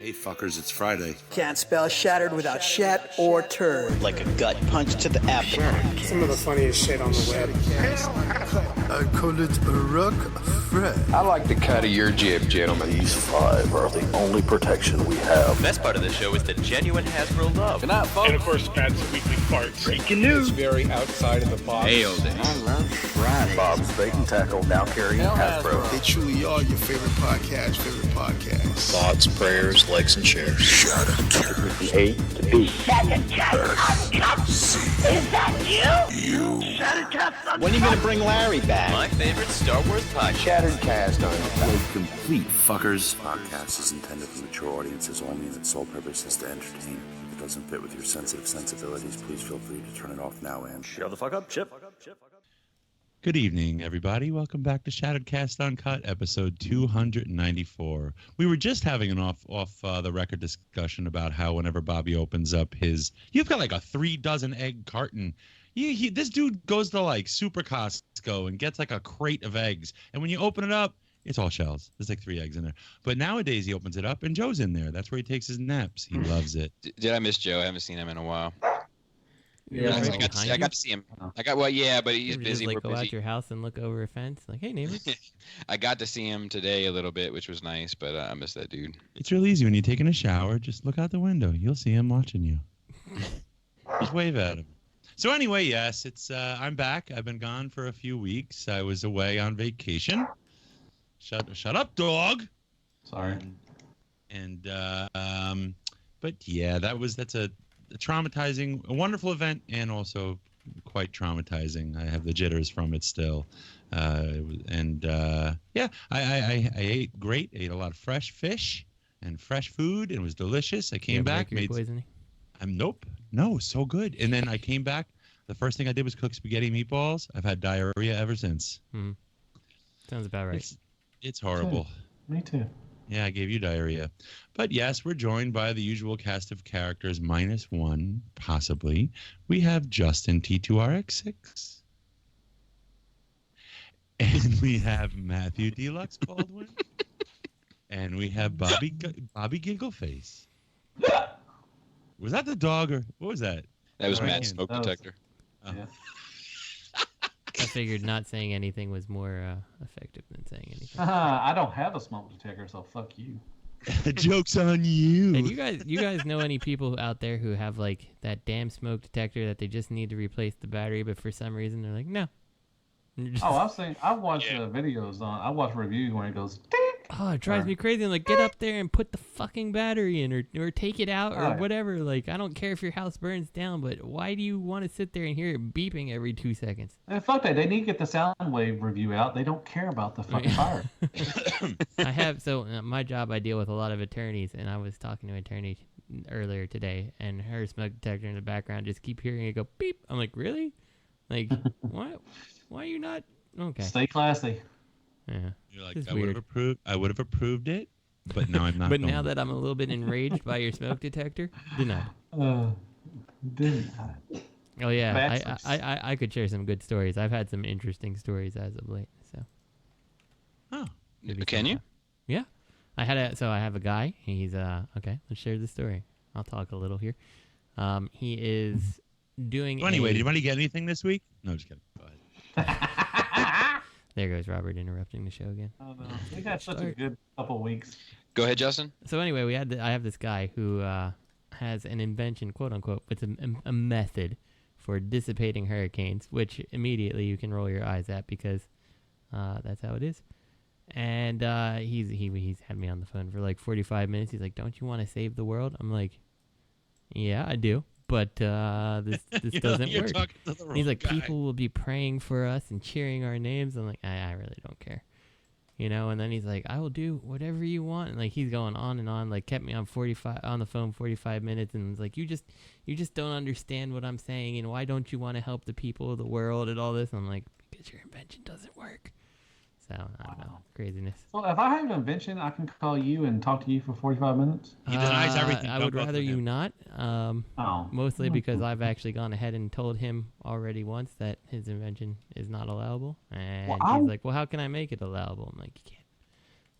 Hey fuckers, it's Friday. Can't spell shattered without shat or turd. Like a gut punch to the abdomen. Some of the funniest shit on the web. I call it a rock Fred. I like the cut of your jib, gentlemen. These 5 are the only protection we have. The best part of the show is the genuine Hasbro love. Good night, folks. And of course, Pat's weekly farts. Breaking news. It's very outside of the box. Hail day. I love Friday. Bob's Bait and Tackle, now carrying Hasbro. They truly are your favorite podcast. Thoughts, prayers, likes, and shares. Shout out to A to B. Shattered Uncut. Is that you? Shattered Uncut. When are you going to bring Larry back? My favorite Star Wars podcast. Shattered Cast Uncut. Complete fuckers. This podcast is intended for mature audiences only, and its sole purpose is to entertain. If it doesn't fit with your sensitive sensibilities, please feel free to turn it off now and Shut the fuck up, Chip. Good evening, everybody. Welcome back to Shattered Cast Uncut, episode 294. We were just having an off the record discussion about how whenever Bobby opens up you've got like a 3 dozen egg carton. This dude goes to like Super Costco and gets like a crate of eggs, and when you open it up, it's all shells. There's like 3 eggs in there. But nowadays he opens it up and Joe's in there. That's where he takes his naps. He loves it. Did I miss Joe? I haven't seen him in a while. Yeah, I got to see him. but he's busy. Just, We're go busy. out your house and look over a fence, like, hey, neighbor. I got to see him today a little bit, which was nice, but I miss that dude. It's real easy when you're taking a shower. Just look out the window. You'll see him watching you. Just wave at him. So anyway, yes, it's I'm back. I've been gone for a few weeks. I was away on vacation. Shut up, dog. Sorry. But yeah, that's a traumatizing, a wonderful event, and also quite traumatizing. I have the jitters from it still. I ate great. Ate a lot of fresh fish and fresh food, and it was delicious. I came back. Poisoning? Nope. No, so good. And then I came back. The first thing I did was cook spaghetti meatballs. I've had diarrhea ever since. Sounds about right. It's horrible. Me too. Yeah, I gave you diarrhea. But yes, we're joined by the usual cast of characters, minus one, possibly. We have Justin T2RX6. And we have Matthew Deluxe Baldwin. And we have Bobby Giggleface. Was that the dog or what was that? That was Matt's smoke detector. Yeah. I figured not saying anything was more effective than saying anything. I don't have a smoke detector, so fuck you. Joke's on you. And you guys know any people out there who have like that damn smoke detector that they just need to replace the battery, but for some reason they're like, no. I watch videos I watch reviews when it goes ding. Oh, it drives me crazy. I'm like, get up there and put the fucking battery in or take it out or whatever. Like, I don't care if your house burns down, but why do you want to sit there and hear it beeping every 2 seconds? And fuck that. They need to get the Soundwave review out. They don't care about the fucking fire. My job, I deal with a lot of attorneys, and I was talking to an attorney earlier today, and her smoke detector in the background just keep hearing it go beep. I'm like, really? Like, what? Why are you not? Okay. Stay classy. Yeah. You're like, I would have approved it, but now I'm not. But now that I'm a little bit enraged by your smoke detector, denied. Denied. Oh yeah, I could share some good stories. I've had some interesting stories as of late. So. Oh, can you? Yeah, I have a guy. He's okay. Let's share the story. I'll talk a little here. He is doing. Well, anyway, did anybody get anything this week? No, just kidding. Go ahead. There goes Robert interrupting the show again. Oh no, we had such a good couple weeks. Go ahead, Justin. So anyway, I have this guy who has an invention, quote unquote, it's a method for dissipating hurricanes, which immediately you can roll your eyes at because that's how it is. And he's had me on the phone for like 45 minutes. He's like, "Don't you want to save the world?" I'm like, "Yeah, I do." But this doesn't work. He's like, people will be praying for us and cheering our names. I'm like, I really don't care. And then he's like, I will do whatever you want. And like, he's going on and on, like kept me on the phone 45 minutes. And was like, you just don't understand what I'm saying. And why don't you want to help the people of the world and all this? And I'm like, because your invention doesn't work. So, I don't know. Craziness. Well, if I have an invention, I can call you and talk to you for 45 minutes? He denies everything. I would rather you not. Mostly because I've actually gone ahead and told him already once that his invention is not allowable. And he's like, well, how can I make it allowable? I'm like, you can't.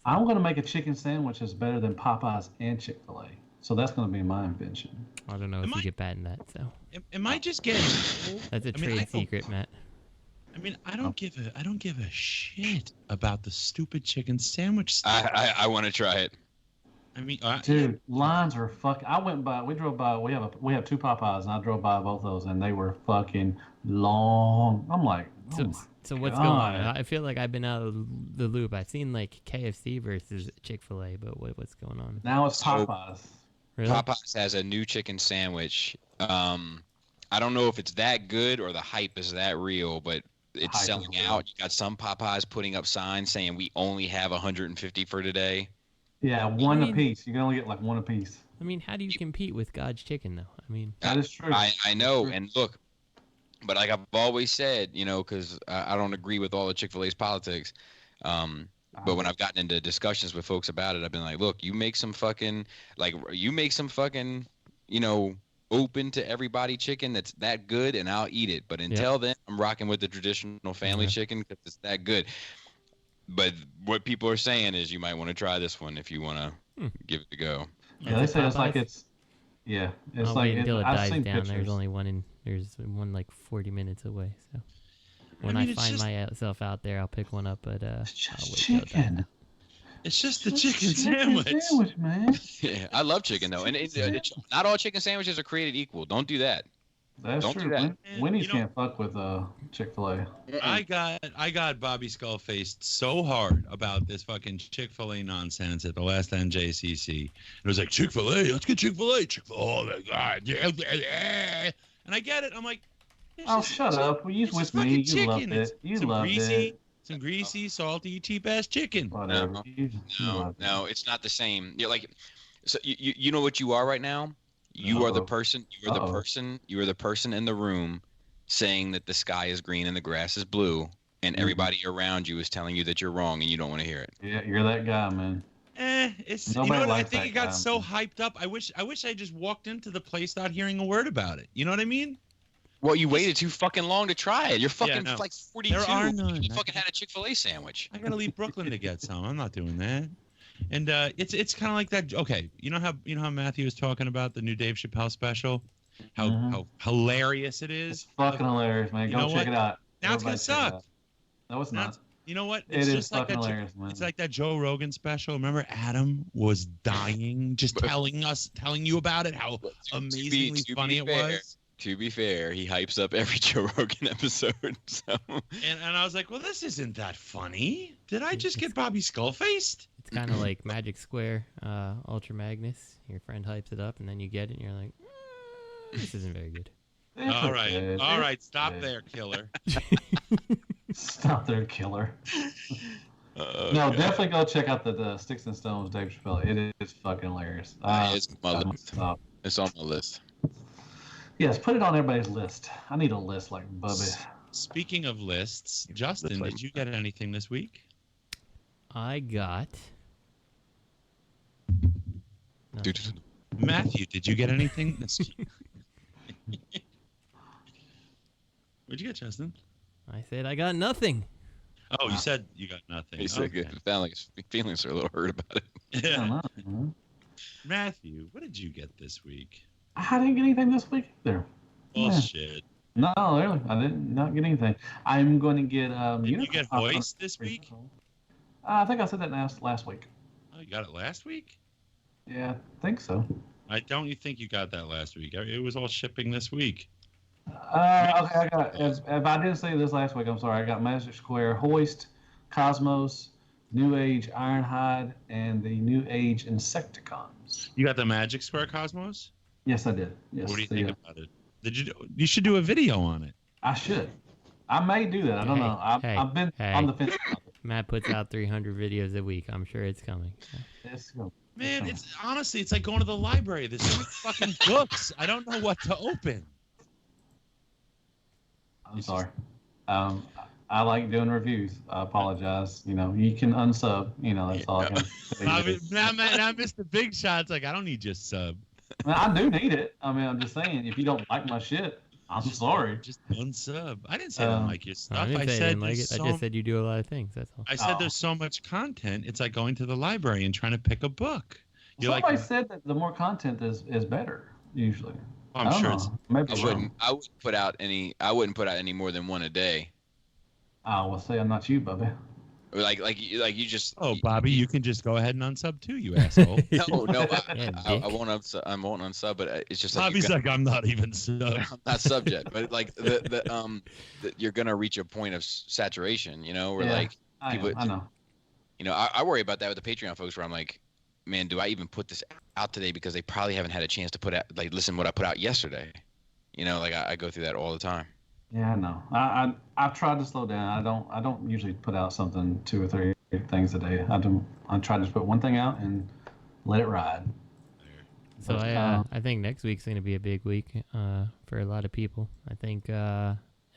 I'm going to make a chicken sandwich that's better than Popeyes and Chick-fil-A. So that's going to be my invention. I don't know if you get patent that. So. Am I just getting? That's a trade secret, Matt. I mean, I don't give a shit about the stupid chicken sandwich stuff. I want to try it. I mean, dude, lines are fucking. We drove by. We have 2 Popeyes, and I drove by both those, and they were fucking long. I'm like, so what's going on? I feel like I've been out of the loop. I've seen like KFC versus Chick-fil-A, but what's going on? Now it's Popeyes. Really? Popeyes has a new chicken sandwich. I don't know if it's that good or the hype is that real, but it's selling out. You got some Popeyes putting up signs saying we only have 150 for today. Yeah, one apiece. You can only get like one apiece. I mean, how do you compete with God's chicken, though? I mean, that is true. I know, and look, but like I've always said, because I don't agree with all the Chick-fil-A's politics. But when I've gotten into discussions with folks about it, I've been like, look, you make some fucking, open to everybody chicken that's that good, and I'll eat it. But until then, I'm rocking with the traditional family chicken because it's that good. But what people are saying is you might want to try this one if you want to give it a go. Yeah, they say it's like it's. Yeah, it's I'll like wait until it dies down. Pictures. There's one like 40 minutes away. So when I find myself out there, I'll pick one up. But it's just I'll wait chicken. It's just the chicken sandwich, man. Yeah, I love chicken though, and not all chicken sandwiches are created equal. Don't do that. That's true. That. Winnie's can't fuck with Chick-fil-A. I got Bobby Skullfaced so hard about this fucking Chick-fil-A nonsense at the last NJCC. It was like, Chick-fil-A, let's get Chick-fil-A. Oh my God. And I get it. I'm like, shut up. You with me. You loved it. You loved it. Some greasy, salty, cheap-ass chicken. Whatever. No, it's not the same. So you know what you are right now? You are the person. You are the person in the room saying that the sky is green and the grass is blue, and everybody around you is telling you that you're wrong and you don't want to hear it. Yeah, you're that guy, man. It's I think it got so hyped up. I wish I just walked into the place not hearing a word about it. You know what I mean? Well, you waited too fucking long to try it. You're fucking like 42. There are none. You fucking had a Chick-fil-A sandwich. I gotta leave Brooklyn to get some. I'm not doing that. And it's kind of like that. Okay, you know how Matthew was talking about the new Dave Chappelle special, how hilarious it is. It's fucking hilarious, man. Go check it out. Now it's gonna suck. No, it's not. You know what? It's just like fucking hilarious, man. It's like that Joe Rogan special. Remember, Adam was dying, just telling you about it, how amazingly funny it was. To be fair, he hypes up every Joe Rogan episode. So. And I was like, well, this isn't that funny. Did I just get Bobby Skullfaced? It's kind of like Magic Square, Ultra Magnus. Your friend hypes it up, and then you get it, and you're like, this isn't very good. All right, stop there, killer. Stop there, killer. No, definitely go check out the Sticks and Stones Dave Chappelle. It is fucking hilarious. It's on my list. It's on my list. Yes, put it on everybody's list. I need a list like Bubby. Speaking of lists, Justin, did you get anything this week? I got... Matthew, did you get anything this week? What'd you get, Justin? I said I got nothing. Oh, you said you got nothing. He said it sounded like his feelings are a little hurt about it. Yeah. Matthew, what did you get this week? I didn't get anything this week either. Bullshit. No, really, I did not get anything. I'm going to get. Did you get Voice this week? I think I said that last week. Oh, you got it last week? Yeah, I think so. Don't you think you got that last week? It was all shipping this week. Okay, I got. If I didn't say this last week, I'm sorry. I got Magic Square, Hoist, Cosmos, New Age Ironhide, and the New Age Insecticons. You got the Magic Square Cosmos? Yes, I did. Yes. What do you think about it? You should do a video on it. I should. I may do that. I don't know. I've been on the fence. Matt puts out 300 videos a week. I'm sure it's coming. Man, it's honestly, it's like going to the library. There's so many fucking books. I don't know what to open. I'm sorry. I like doing reviews. I apologize. You can unsub. That's all I can say. Now Mr. Big Shot's like, I don't need your sub. I do need it. I'm just saying, if you don't like my shit, I'm sorry. Just unsub. I didn't say I don't like your stuff. I didn't say I said didn't like it. I just said you do a lot of things. That's all. I said there's so much content. It's like going to the library and trying to pick a book. Somebody said that the more content is better usually. I'm sure it's. Maybe I wouldn't put out any more than one a day. I will say I'm not you, Bubby. Like you just. Oh, Bobby, you can just go ahead and unsub too, you asshole. No, I won't unsub. I won't unsub, but it's just like Bobby's like, I'm not even sub. I'm not sub yet, but like you're gonna reach a point of saturation, where like people. I know. I worry about that with the Patreon folks, where I'm like, man, do I even put this out today because they probably haven't had a chance to listen to what I put out yesterday. I go through that all the time. Yeah, I know. I've tried to slow down. I don't usually put out something 2 or 3 things a day. I try to just put one thing out and let it ride. So I think next week's going to be a big week for a lot of people. I think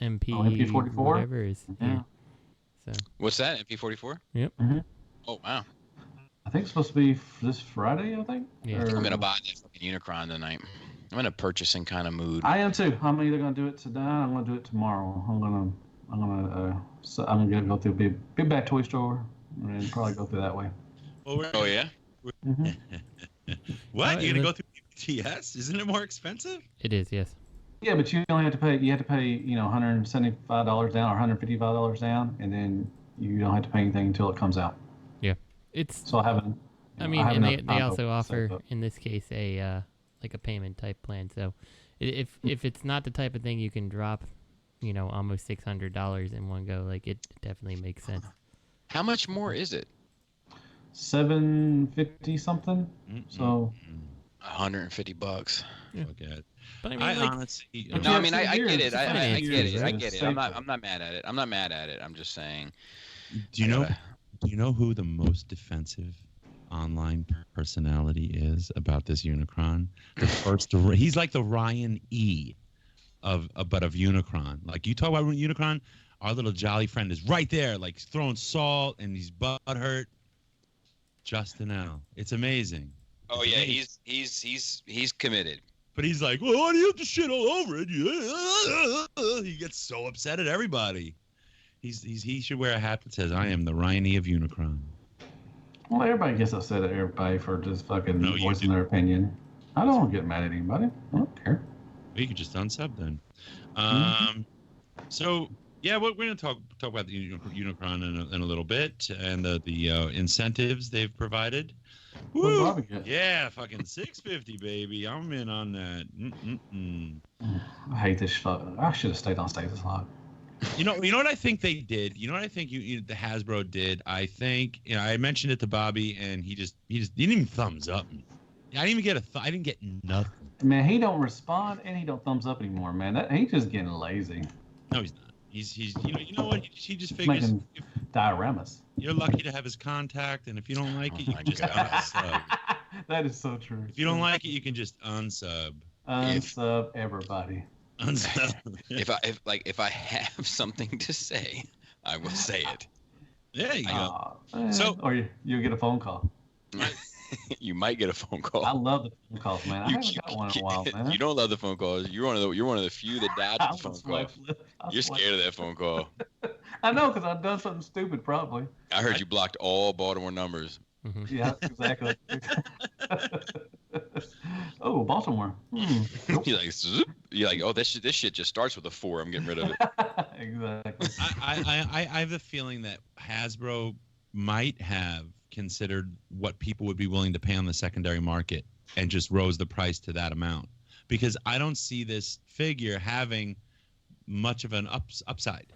MP44 whatever is. Yeah. So what's that? MP44? Yep. Mm-hmm. Oh wow. I think it's supposed to be this Friday. I think. Yeah. I'm gonna buy that fucking Unicron tonight. I'm in a purchasing kind of mood. I am too. I'm either gonna do it today. I'm gonna do it tomorrow. I'm gonna go through Big Bad Toy Store and probably go through that way. Oh yeah. Mm-hmm. What? You're gonna go through BTS? Isn't it more expensive? It is, yes. Yeah, but you only have to pay. You have to pay, $175 down or $155 down, and then you don't have to pay anything until it comes out. Yeah, it's. So I haven't. They also offer in this case a like a payment type plan. So if it's not the type of thing you can drop, almost $600 in one go, like it definitely makes sense. How much more is it? $750 something. So. $150. Yeah. Okay. But I honestly, no, I get it. I get it. I'm not mad at it. I'm just saying. Do you know who the most defensive online personality is about this Unicron? He's like the Ryan E. of Unicron. Like you talk about Unicron, our little jolly friend is right there, like throwing salt and he's butthurt. Justin L. It's amazing. Oh yeah, he's committed. But he's like, well, why do you have to shit all over it? He gets so upset at everybody. He should wear a hat that says, I am the Ryan E. of Unicron. Well, everybody gets upset at everybody for just fucking voicing their opinion. I don't get mad at anybody. I don't care. Well, you could just unsub then. So, yeah, we're going to talk about the Unicron in a little bit and the incentives they've provided. Woo! Yeah, fucking $650, baby. I'm in on that. I hate this fuck. I should have stayed on STASIS LOCK. You know what I think they did? You know what I think the Hasbro did? I think I mentioned it to Bobby, and he didn't even thumbs up. I didn't even get I didn't get nothing. Man, he don't respond and he don't thumbs up anymore, man. He's just getting lazy. No, he's not. He's you know what? He just figures making dioramas. You're lucky to have his contact, and if you don't like it, you can just unsub. That is so true. If you don't like it, you can just unsub. Unsub everybody. Unsub. if I have something to say, I will say it. There you go. Or you'll get a phone call. You might get a phone call. I love the phone calls, man. I haven't got one in a while, man. You don't love the phone calls. You're one of the few that dodge the phone call. You're scared of that phone call. I know, because I've done something stupid, probably. I heard you blocked all Baltimore numbers. Mm-hmm. Yeah, exactly. Oh, Baltimore. You're like, oh, this shit just starts with a 4. I'm getting rid of it. Exactly. I have the feeling that Hasbro might have considered what people would be willing to pay on the secondary market and just rose the price to that amount, because I don't see this figure having much of an upside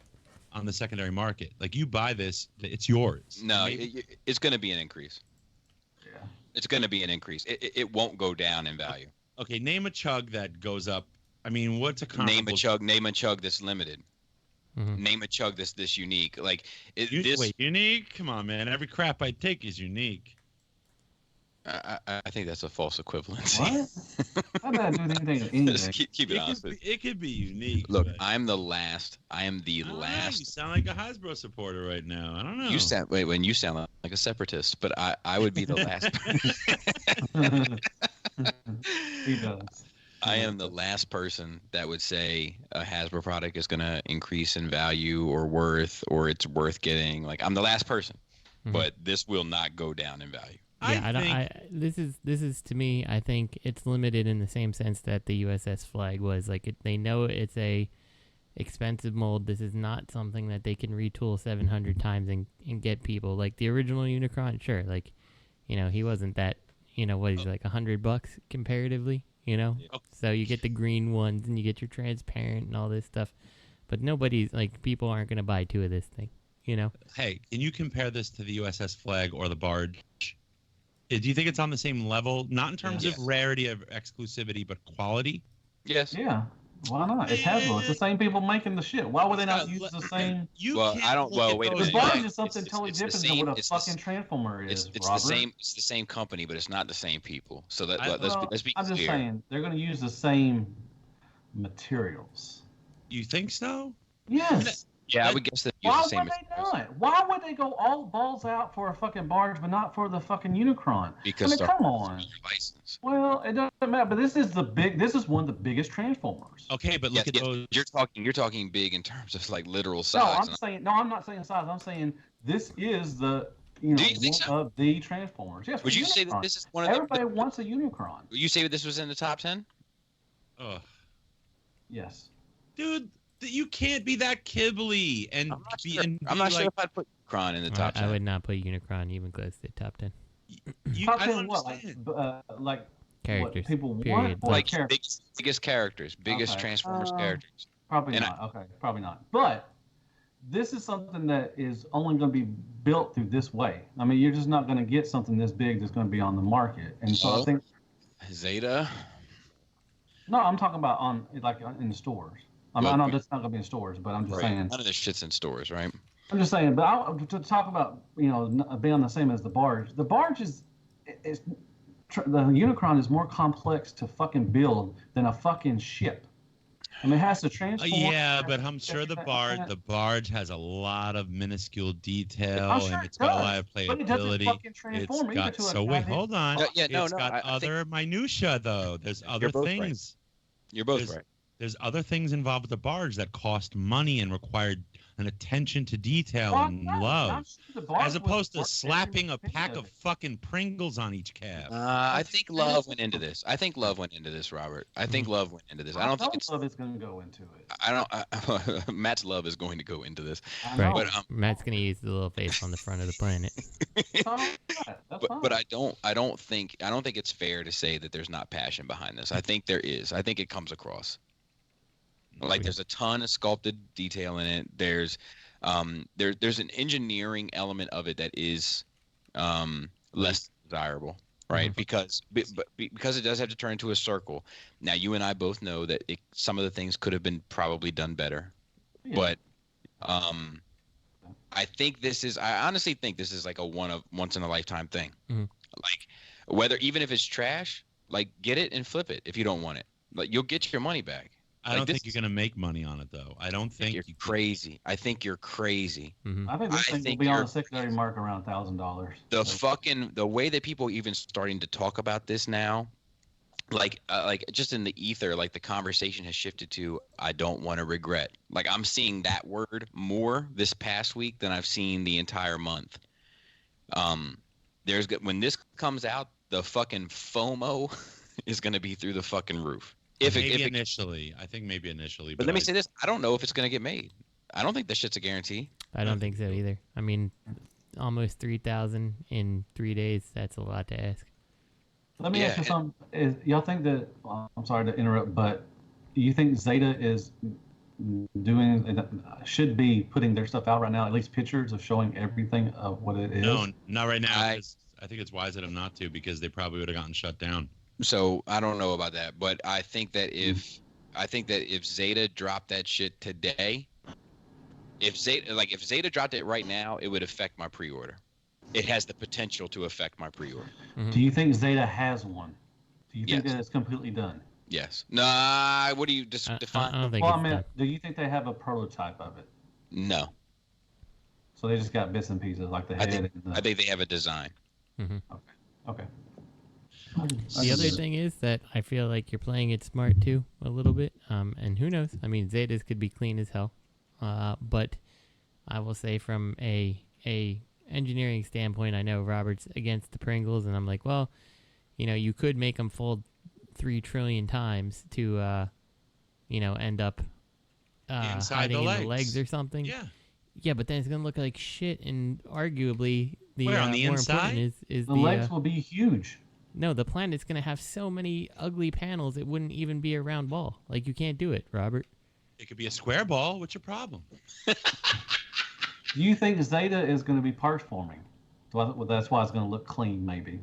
on the secondary market. Like, you buy this, it's yours. No, it's going to be an increase. Yeah, it's going to be an increase. It won't go down in value. Okay, name a chug that goes up. I mean, what's a comparable? Name a chug that's limited. Mm-hmm. Name a chug this unique. Like wait, unique? Come on, man. Every crap I take is unique. I think that's a false equivalency. What? How did I do anything? Just keep it honest. It could be unique. Look, I'm the last. I am the last. You sound like a Hasbro supporter right now. I don't know. You sound like a separatist, but I would be the last. He does. I am the last person that would say a Hasbro product is going to increase in value or worth, or it's worth getting. Like, I'm the last person, but this will not go down in value. Yeah, this is to me. I think it's limited in the same sense that the USS Flag was. Like, they know it's a expensive mold. This is not something that they can retool 700 times and get people. Like the original Unicron, sure. Like, he wasn't that. What he's like $100 comparatively. So you get the green ones and you get your transparent and all this stuff, but nobody's like, people aren't going to buy 2 of this thing, Hey, can you compare this to the USS Flag or the Barge? Do you think it's on the same level, not in terms of rarity of exclusivity, but quality? Yes. Yeah. Why not? It's Hasbro. It's the same people making the shit. Why would they not use the same? I don't. Well, wait a minute. The Barge is something totally different than what a fucking Transformer is. It's the same. It's the same company, but it's not the same people. So let's be clear. I'm just saying they're going to use the same materials. You think so? Yes. Yeah, I would guess that use the same. Why would they not? Why would they go all balls out for a fucking Barge, but not for the fucking Unicron? Because come on. License. Well, it doesn't matter. But this is one of the biggest Transformers. Okay, but look at those. You're talking big in terms of like literal size. I'm not saying size. I'm saying this is the of the Transformers. Yes. Would you say that this is one of everybody wants a Unicron? Would you say that this was in the top 10? Yes. Dude. You can't be that kibbly and I'm not sure if I'd put Unicron in the top 10. I would not put Unicron even close to the top 10. Top 10 what? Like characters. What people period. want? Like biggest characters, biggest Transformers characters. Probably not. Okay, probably not. But this is something that is only going to be built through this way. I mean, you're just not going to get something this big that's going to be on the market. And so I think Zeta. No, I'm talking about in the stores. I know that's not going to be in stores, but I'm just saying. None of this shit's in stores, right? I'm just saying, but to talk about, being the same as the Barge. The Barge the Unicron is more complex to fucking build than a fucking ship. I mean, it has to transform. Yeah, but I'm sure the Barge has a lot of minuscule detail, and it's got a lot of playability. Hold on. It's got other minutia, though. There's other things. You're both right. There's other things involved with the Barge that cost money and require an attention to detail and love, as opposed to slapping a pack of fucking Pringles on each cab. I think love went into this. Robert. I think love went into this. I don't think love is going to go into it. Matt's love is going to go into this. Right. But, Matt's going to use the little face on the front of the planet. but I don't think it's fair to say that there's not passion behind this. I think there is. I think it comes across. Like there's a ton of sculpted detail in it. There's an engineering element of it that is less desirable, right? Because it does have to turn into a circle. Now you and I both know that some of the things could have been probably done better, but I honestly think this is like a once in a lifetime thing. Like even if it's trash, like get it and flip it if you don't want it. Like you'll get your money back. I don't think you're going to make money on it, though. I don't think you're crazy. I think you're crazy. Mm-hmm. I think this thing will be on the secondary market around $1,000. The way that people even starting to talk about this now, like just in the ether, like the conversation has shifted to I don't want to regret. Like I'm seeing that word more this past week than I've seen the entire month. When this comes out, the fucking FOMO is going to be through the fucking roof. I think maybe initially. But let me say this: I don't know if it's going to get made. I don't think this shit's a guarantee. I don't think so either. I mean, almost 3,000 in 3 days. That's a lot to ask. Let me ask you something. Y'all think that? I'm sorry to interrupt, but do you think Zeta is should be putting their stuff out right now? At least pictures of showing everything of what it is. No, not right now. I think it's wise of them not to because they probably would have gotten shut down. So I don't know about that, but I think that if Zeta dropped that shit today, if Zeta dropped it right now, it would affect my pre-order. It has the potential to affect my pre-order. Mm-hmm. Do you think Zeta has one? Do you think that it's completely done? Yes. Nah. What do you define? I don't think do you think they have a prototype of it? No. So they just got bits and pieces like the head. I think they have a design. Mm-hmm. Okay. The other thing is that I feel like you're playing it smart too, a little bit. And who knows? I mean, Zetas could be clean as hell. But I will say from a engineering standpoint, I know Robert's against the Pringles, and I'm like, well, you could make them fold 3 trillion times to, end up hiding in the legs or something. Yeah. Yeah, but then it's gonna look like shit, and arguably the on the more inside important is the legs will be huge. No, the planet's gonna have so many ugly panels it wouldn't even be a round ball. Like, you can't do it, Robert. It could be a square ball. What's your problem? Do you think Zeta is going to be parts forming? That's why it's going to look clean, maybe.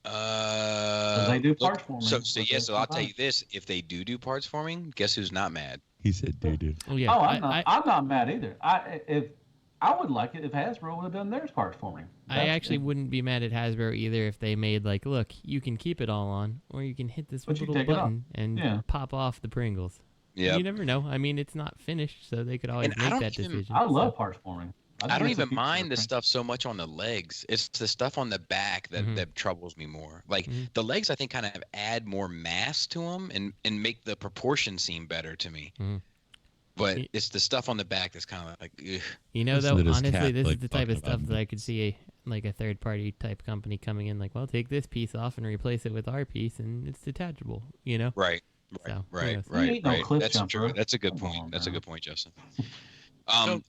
They do parts forming. So I'll tell you this: if they do parts forming, guess who's not mad? He said, "Do." Oh yeah. I'm not mad either. I would like it if Hasbro would have done theirs parts forming. I actually wouldn't be mad at Hasbro either if they made like, look, you can keep it all on, or you can hit this little button and pop off the Pringles. Yeah. You never know. I mean, it's not finished, so they could always make that decision. I love parts forming. I don't even mind the stuff so much on the legs. It's the stuff on the back that troubles me more. Like the legs, I think kind of add more mass to them and make the proportion seem better to me. But it's the stuff on the back that's kind of like, ugh. Though, honestly, this is the type of stuff that I could see a third-party type company coming in, like, well, take this piece off and replace it with our piece, and it's detachable, Right. So, Right. That's true. That's a good point. That's a good point, Justin.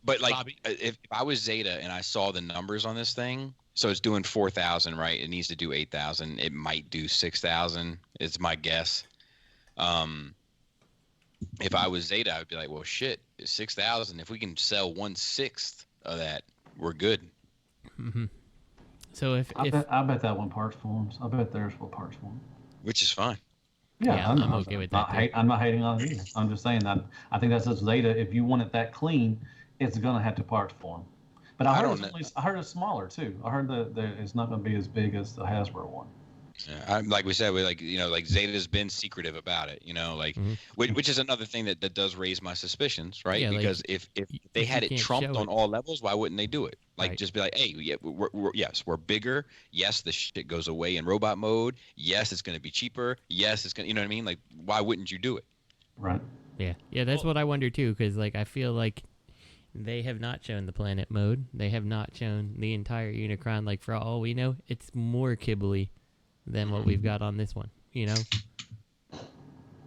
But like, Bobby, if I was Zeta and I saw the numbers on this thing, so it's doing 4,000, right? It needs to do 8,000. It might do 6,000. It's my guess. If I was Zeta, I would be like, well, shit, 6,000. If we can sell 1/6 of that, we're good. So I bet that one parts forms. I bet theirs will parts form. Which is fine. Yeah, I'm okay with that. I'm not hating on it either. I'm just saying that I think that's just Zeta. If you want it that clean, it's gonna have to parts form. But I heard it's smaller too. I heard that it's not gonna be as big as the Hasbro one. Yeah, like we said, like Zeta's been secretive about it, which is another thing that does raise my suspicions, right? Yeah, because if they had it trumped on all levels, why wouldn't they do it? Like, just be like, hey, we're bigger. Yes, the shit goes away in robot mode. Yes, it's going to be cheaper. Yes, it's going to, you know what I mean? Like, why wouldn't you do it? Right. Yeah, that's what I wonder too, because like I feel like they have not shown the planet mode. They have not shown the entire Unicron. Like, for all we know, it's more kibbly than what we've got on this one, So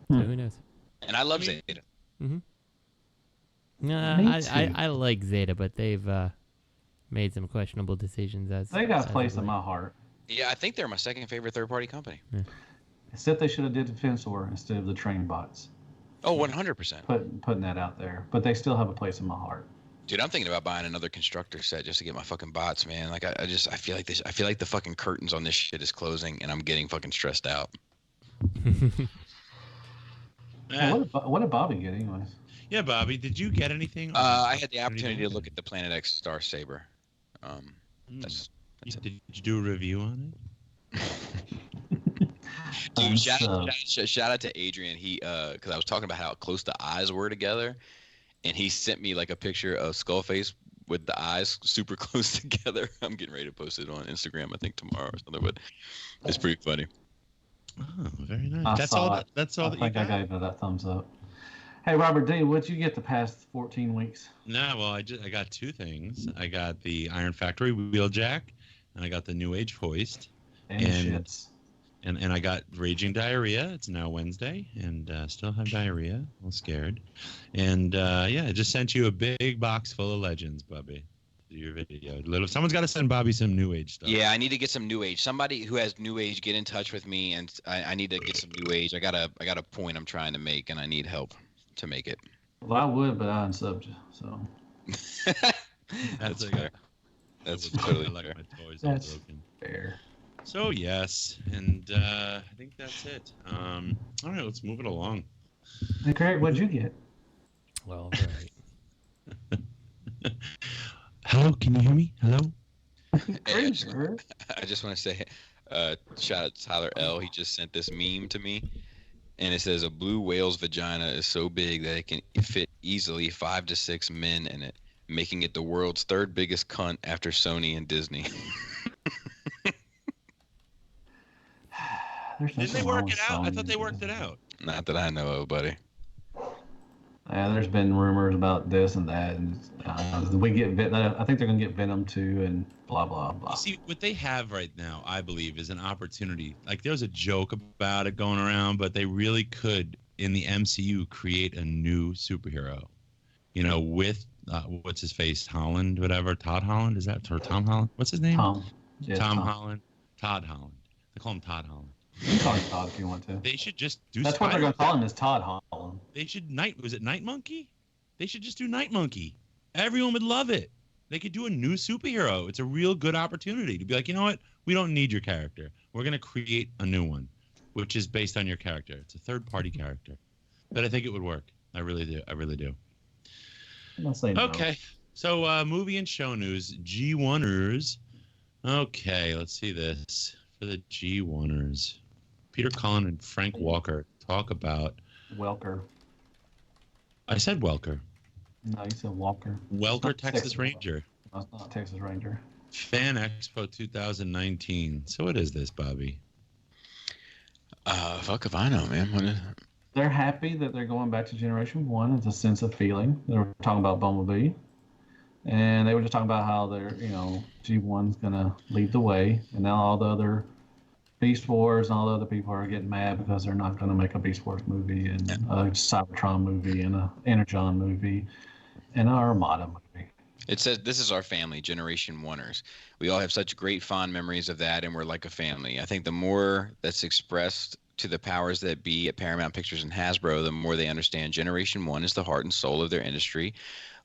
who knows? And I love Zeta. I like Zeta, but they've made some questionable decisions. They got a place in my heart. Yeah, I think they're my second favorite third-party company. Yeah. Except they should have did Defensor instead of the train bots. Oh, 100%. Putting that out there, but they still have a place in my heart. Dude, I'm thinking about buying another constructor set just to get my fucking bots, man. Like, I feel like I feel like the fucking curtains on this shit is closing, and I'm getting fucking stressed out. What did Bobby get, anyways? Yeah, Bobby, did you get anything? I had the opportunity to look at the Planet X Star Saber. That's did you do a review on it? Dude, shout out to Adrian. He because I was talking about how close the eyes were together, and he sent me like a picture of Skullface with the eyes super close together. I'm getting ready to post it on Instagram, I think tomorrow or something, but it's pretty funny. Oh, very nice. That's all that you got. I gave it that thumbs up. Hey, Robert D, what'd you get the past 14 weeks? No, well, I got two things. I got the Iron Factory Wheeljack, and I got the New Age Hoist. And I got Raging Diarrhea. It's now Wednesday, and still have diarrhea. A little scared. And I just sent you a big box full of Legends, Bobby. Do your video. Someone's got to send Bobby some New Age stuff. Yeah, I need to get some New Age. Somebody who has New Age, get in touch with me, and I need to get some New Age. I got a point I'm trying to make, and I need help to make it. Well, I would, but I unsubbed you, so. That's fair. That's totally like my toys that's all broken. Fair. So yes, and I think that's it. All right, let's move it along. Hey, Craig, what'd you get? Well, right. Hello, can you hear me? Hello. Hey, I just want to say, shout out to Tyler L. He just sent this meme to me, and it says a blue whale's vagina is so big that it can fit easily 5 to 6 men in it, making it the world's third biggest cunt after Sony and Disney. Didn't they work it out? I thought they worked it out. Not that I know of, buddy. Yeah, there's been rumors about this and that, and we get I think they're gonna get Venom too, and blah blah blah. You see, what they have right now, I believe, is an opportunity. Like, there's a joke about it going around, but they really could, in the MCU, create a new superhero. You know, with what's his face, Holland, whatever, Todd Holland, is that, or Tom Holland? What's his name? Tom. Yeah, Tom Holland. Todd Holland. They call him Todd Holland. You can call him Todd if you want to. They should just do. That's what they're going to call him, is Todd Holland. They should Was it Night Monkey? They should just do Night Monkey. Everyone would love it. They could do a new superhero. It's a real good opportunity to be like, you know what? We don't need your character. We're going to create a new one, which is based on your character. It's a third-party character, but I think it would work. I really do. I really do. Okay, so movie and show news. Geewuners. Okay, let's see this for the Geewuners. Peter Cullen and Frank Walker talk about Welker. I said Welker. No, you said Walker. Welker, Texas Ranger. That's not Texas Ranger. Fan Expo 2019. So what is this, Bobby? Fuck if I know, man. What is it? They're happy that they're going back to Generation 1. It's a sense of feeling. They were talking about Bumblebee. And they were just talking about how they're, G1's going to lead the way. And now all the other Beast Wars and all the other people are getting mad because they're not going to make a Beast Wars movie and a Cybertron movie and a Energon movie and an Armada movie. It says, this is our family, Generation Oneers. We all have such great fond memories of that, and we're like a family. I think the more that's expressed to the powers that be at Paramount Pictures and Hasbro, the more they understand Generation 1 is the heart and soul of their industry.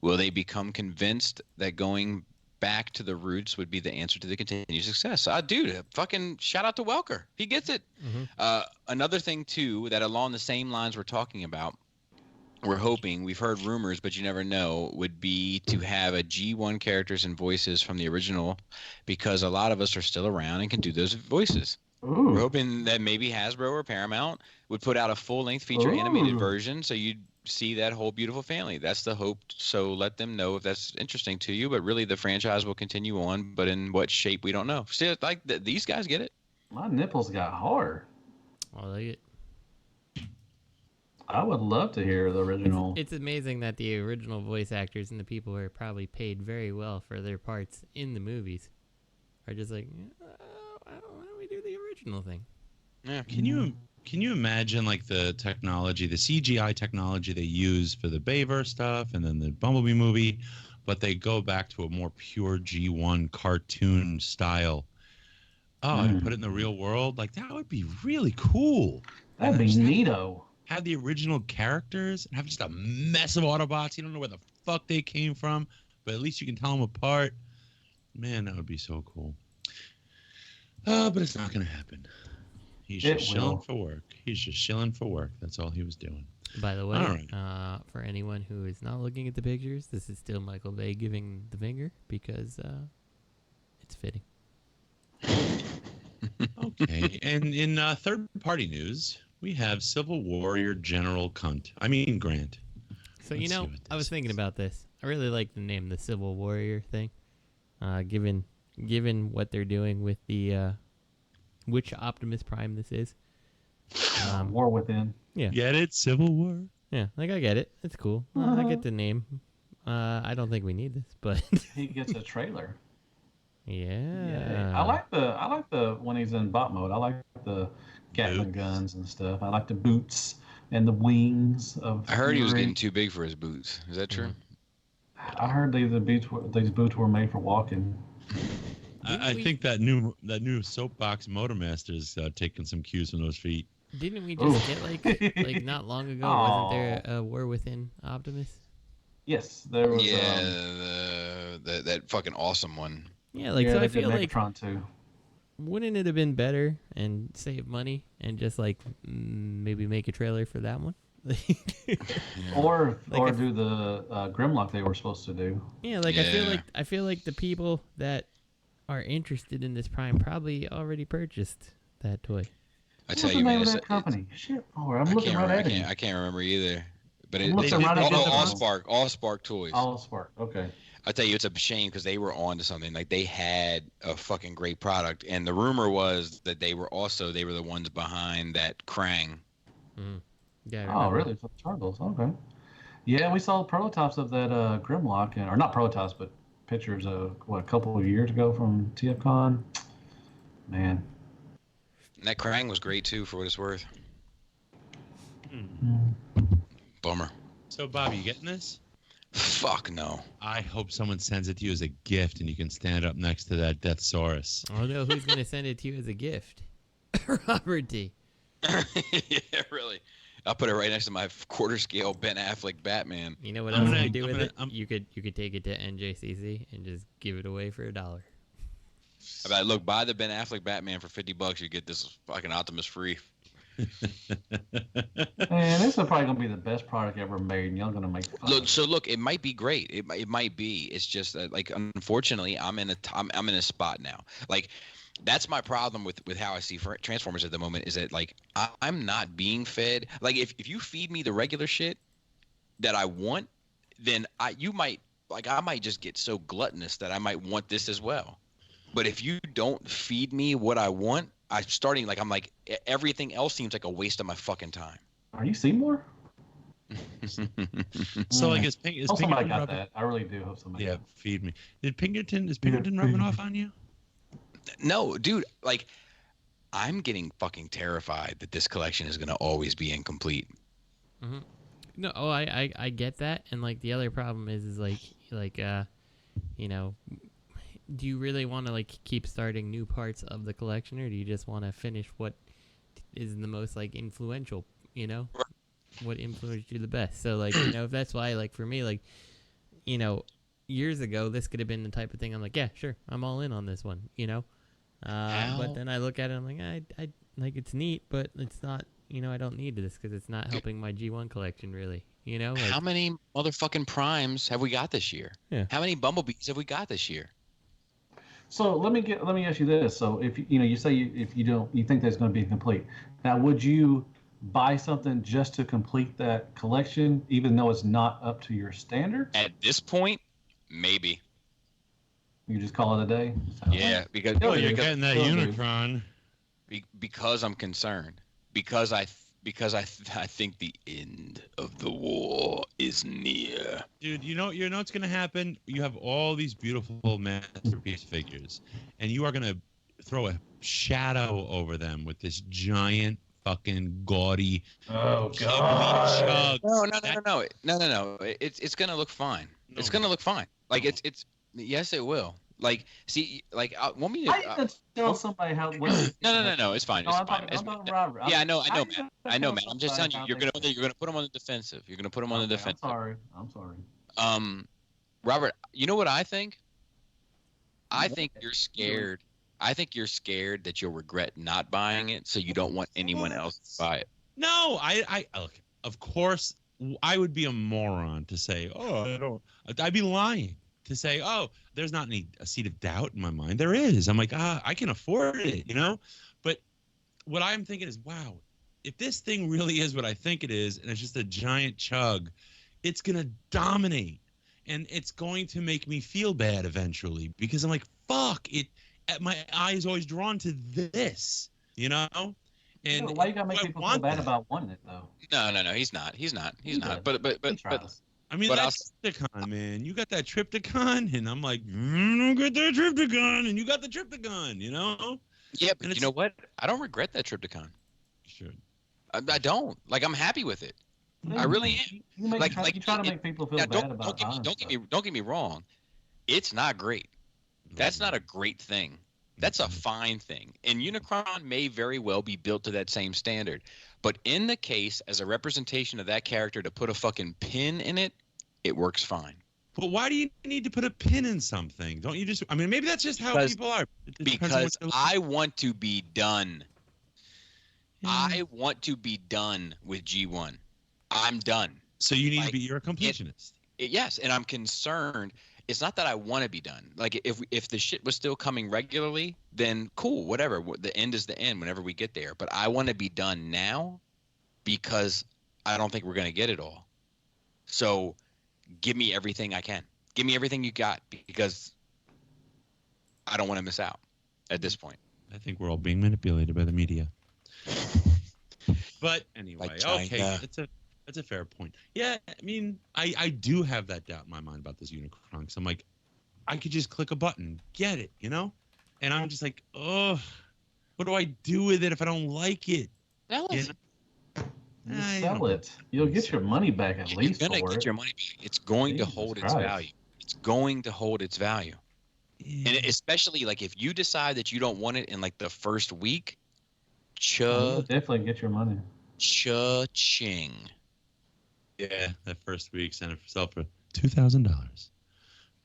Will they become convinced that going back to the roots would be the answer to the continued success? Dude, fucking shout out to Welker. He gets it. Mm-hmm. Another thing, too, that along the same lines we're talking about, we're hoping, we've heard rumors, but you never know, would be to have a G1 characters and voices from the original, because a lot of us are still around and can do those voices. Ooh. We're hoping that maybe Hasbro or Paramount would put out a full-length feature animated version so you'd see that whole beautiful family. That's the hope, so let them know if that's interesting to you, but really the franchise will continue on, but in what shape, we don't know. Still, like, these guys get it. My nipples got hard. I like it. I would love to hear the original. It's amazing that the original voice actors and the people who are probably paid very well for their parts in the movies are just like, why don't we do the original thing? Yeah. Can you imagine, like, the technology, the CGI technology they use for the Bayverse stuff and then the Bumblebee movie, but they go back to a more pure G1 cartoon style? And put it in the real world? Like, that would be really cool. That'd be neato. Have the original characters and have just a mess of Autobots. You don't know where the fuck they came from, but at least you can tell them apart. Man, that would be so cool. But it's not going to happen. He's just shilling for work. He's just shilling for work. That's all he was doing. By the way, for anyone who is not looking at the pictures, this is still Michael Bay giving the finger because it's fitting. Okay. And in third-party news, we have Civil Warrior General Grant. So, I was thinking about this. I really like the name, the Civil Warrior thing. Given what they're doing with the which Optimus Prime this is. War Within. Yeah. Get it? Civil War? Yeah, like, I get it. It's cool. I get the name. I don't think we need this, but he gets a trailer. Yeah. I like the when he's in bot mode. I like the Gatling guns and stuff. I like the boots and the wings of. I heard he was getting too big for his boots. Is that true? I heard these boots were made for walking. I think that new soapbox Motormaster's taking some cues from those feet. Didn't we just get like not long ago? Wasn't there a War Within Optimus? Yes, there was. Yeah, that fucking awesome one. Yeah, so I feel like Megatron too. Wouldn't it have been better and save money and just like maybe make a trailer for that one? Or do the Grimlock they were supposed to do. Yeah, I feel like the people that are interested in this Prime probably already purchased that toy. I tell you, man, what's the name of that company? Shit, I'm looking right at it. I can't remember either. But Allspark Toys. Allspark, okay. I tell you, it's a shame because they were on to something. Like they had a fucking great product, and the rumor was that they were the ones behind that Krang. Yeah. Oh, really? For Turtles, okay. Yeah, we saw prototypes of that Grimlock, or not prototypes, but pictures of a couple of years ago from TFCon. Man, and that Krang was great too, for what it's worth. Bummer. So, Bobby, you getting this? Fuck no. I hope someone sends it to you as a gift, and you can stand up next to that Deathsaurus. I don't know who's gonna send it to you as a gift. Robert D. Yeah, really. I'll put it right next to my quarter scale Ben Affleck Batman. You know what else you could do with it? You could take it to NJCC and just give it away for $1. I'm like, look, buy the Ben Affleck Batman for $50. You get this fucking Optimus free. Man, this is probably gonna be the best product ever made, and y'all gonna make fun. Look, it might be great. It might be. It's just that, like, unfortunately, I'm in a spot now. Like, that's my problem with how I see Transformers at the moment. Is that, like, I'm not being fed. Like, if you feed me the regular shit that I want, then I might just get so gluttonous that I might want this as well. But if you don't feed me what I want, I'm like, everything else seems like a waste of my fucking time. Are you Seymour? So, like, is somebody got that? I really do hope somebody. Yeah, feed me. Is Pinkerton rubbing off on you? No, dude. Like, I'm getting fucking terrified that this collection is gonna always be incomplete. Mm-hmm. No, I get that, and like the other problem is like you know, do you really want to like keep starting new parts of the collection, or do you just want to finish what is the most like influential, you know, what influenced you the best? So like, you know, if that's why, like, for me, like, you know, years ago this could have been the type of thing I'm like, yeah, sure, I'm all in on this one, you know. But then I look at it, I'm like, I like, it's neat, but it's not, you know, I don't need this because it's not helping my G1 collection really, you know. Like, how many motherfucking primes have we got this year? Yeah. How many bumblebees have we got this year? So let me ask you this. So if you say if you think that's going to be complete, now would you buy something just to complete that collection, even though it's not up to your standard? At this point, maybe. You just call it a day. Yeah, because you're getting that Unicron. Because I'm concerned. Because I think the end of the war is near. Dude, you know what's gonna happen? You have all these beautiful masterpiece figures, and you are gonna throw a shadow over them with this giant fucking gaudy. Oh god! No. It's gonna look fine. It's gonna look fine. Like it's yes, it will. Like, see, like, want me to? I need to tell somebody how. No. It's fine. I'm talking Robert. Yeah, I know, man. I'm just telling you, you're gonna put them on the defensive. You're gonna put them on the defensive. I'm sorry. Robert, you know what I think? I think you're scared. I think you're scared that you'll regret not buying it, so you don't want anyone else to buy it. No, I look. Of course, I would be a moron to say, oh, I don't. I'd be lying to say, oh, there's not a seed of doubt in my mind. There is. I'm like, I can afford it, you know? But what I'm thinking is, wow, if this thing really is what I think it is, and it's just a giant chug, it's going to dominate. And it's going to make me feel bad eventually because I'm like, fuck, my eye is always drawn to this, you know? And why you got to make people feel bad about wanting it, though? No, he's not. But I mean, that's Triptychon, man. You got that Triptychon, and I'm like, I got that Triptychon, and you got the Triptychon, you know? Yeah, but you know what? I don't regret that Triptychon. Sure. I don't. Like, I'm happy with it. I really am. You try to make people feel bad about it. Don't get me wrong. It's not great. That's not a great thing. That's a fine thing. And Unicron may very well be built to that same standard. But in the case, as a representation of that character, to put a fucking pin in it, it works fine. But why do you need to put a pin in something? Don't you just... I mean, maybe that's just how people are. Because I want to be done. Yeah. I want to be done with G1. I'm done. So you need to be... You're a completionist. Yes, and I'm concerned... It's not that I want to be done. Like, if the shit was still coming regularly, then cool, whatever. The end is the end whenever we get there. But I want to be done now because I don't think we're going to get it all. So give me everything I can. Give me everything you got because I don't want to miss out at this point. I think we're all being manipulated by the media. But anyway, okay, that's a fair point. Yeah, I mean, I do have that doubt in my mind about this Unicron. So I'm like, I could just click a button, get it, you know? And I'm just like, oh, what do I do with it if I don't like it? Sell it. Sell it. You'll get your money back at least. You're gonna get your money back. It's going to hold its value. It's going to hold its value. And especially like if you decide that you don't want it in like the first week, you'll definitely get your money. Cha-ching. Yeah, that first week sent it for sale for $2,000. No,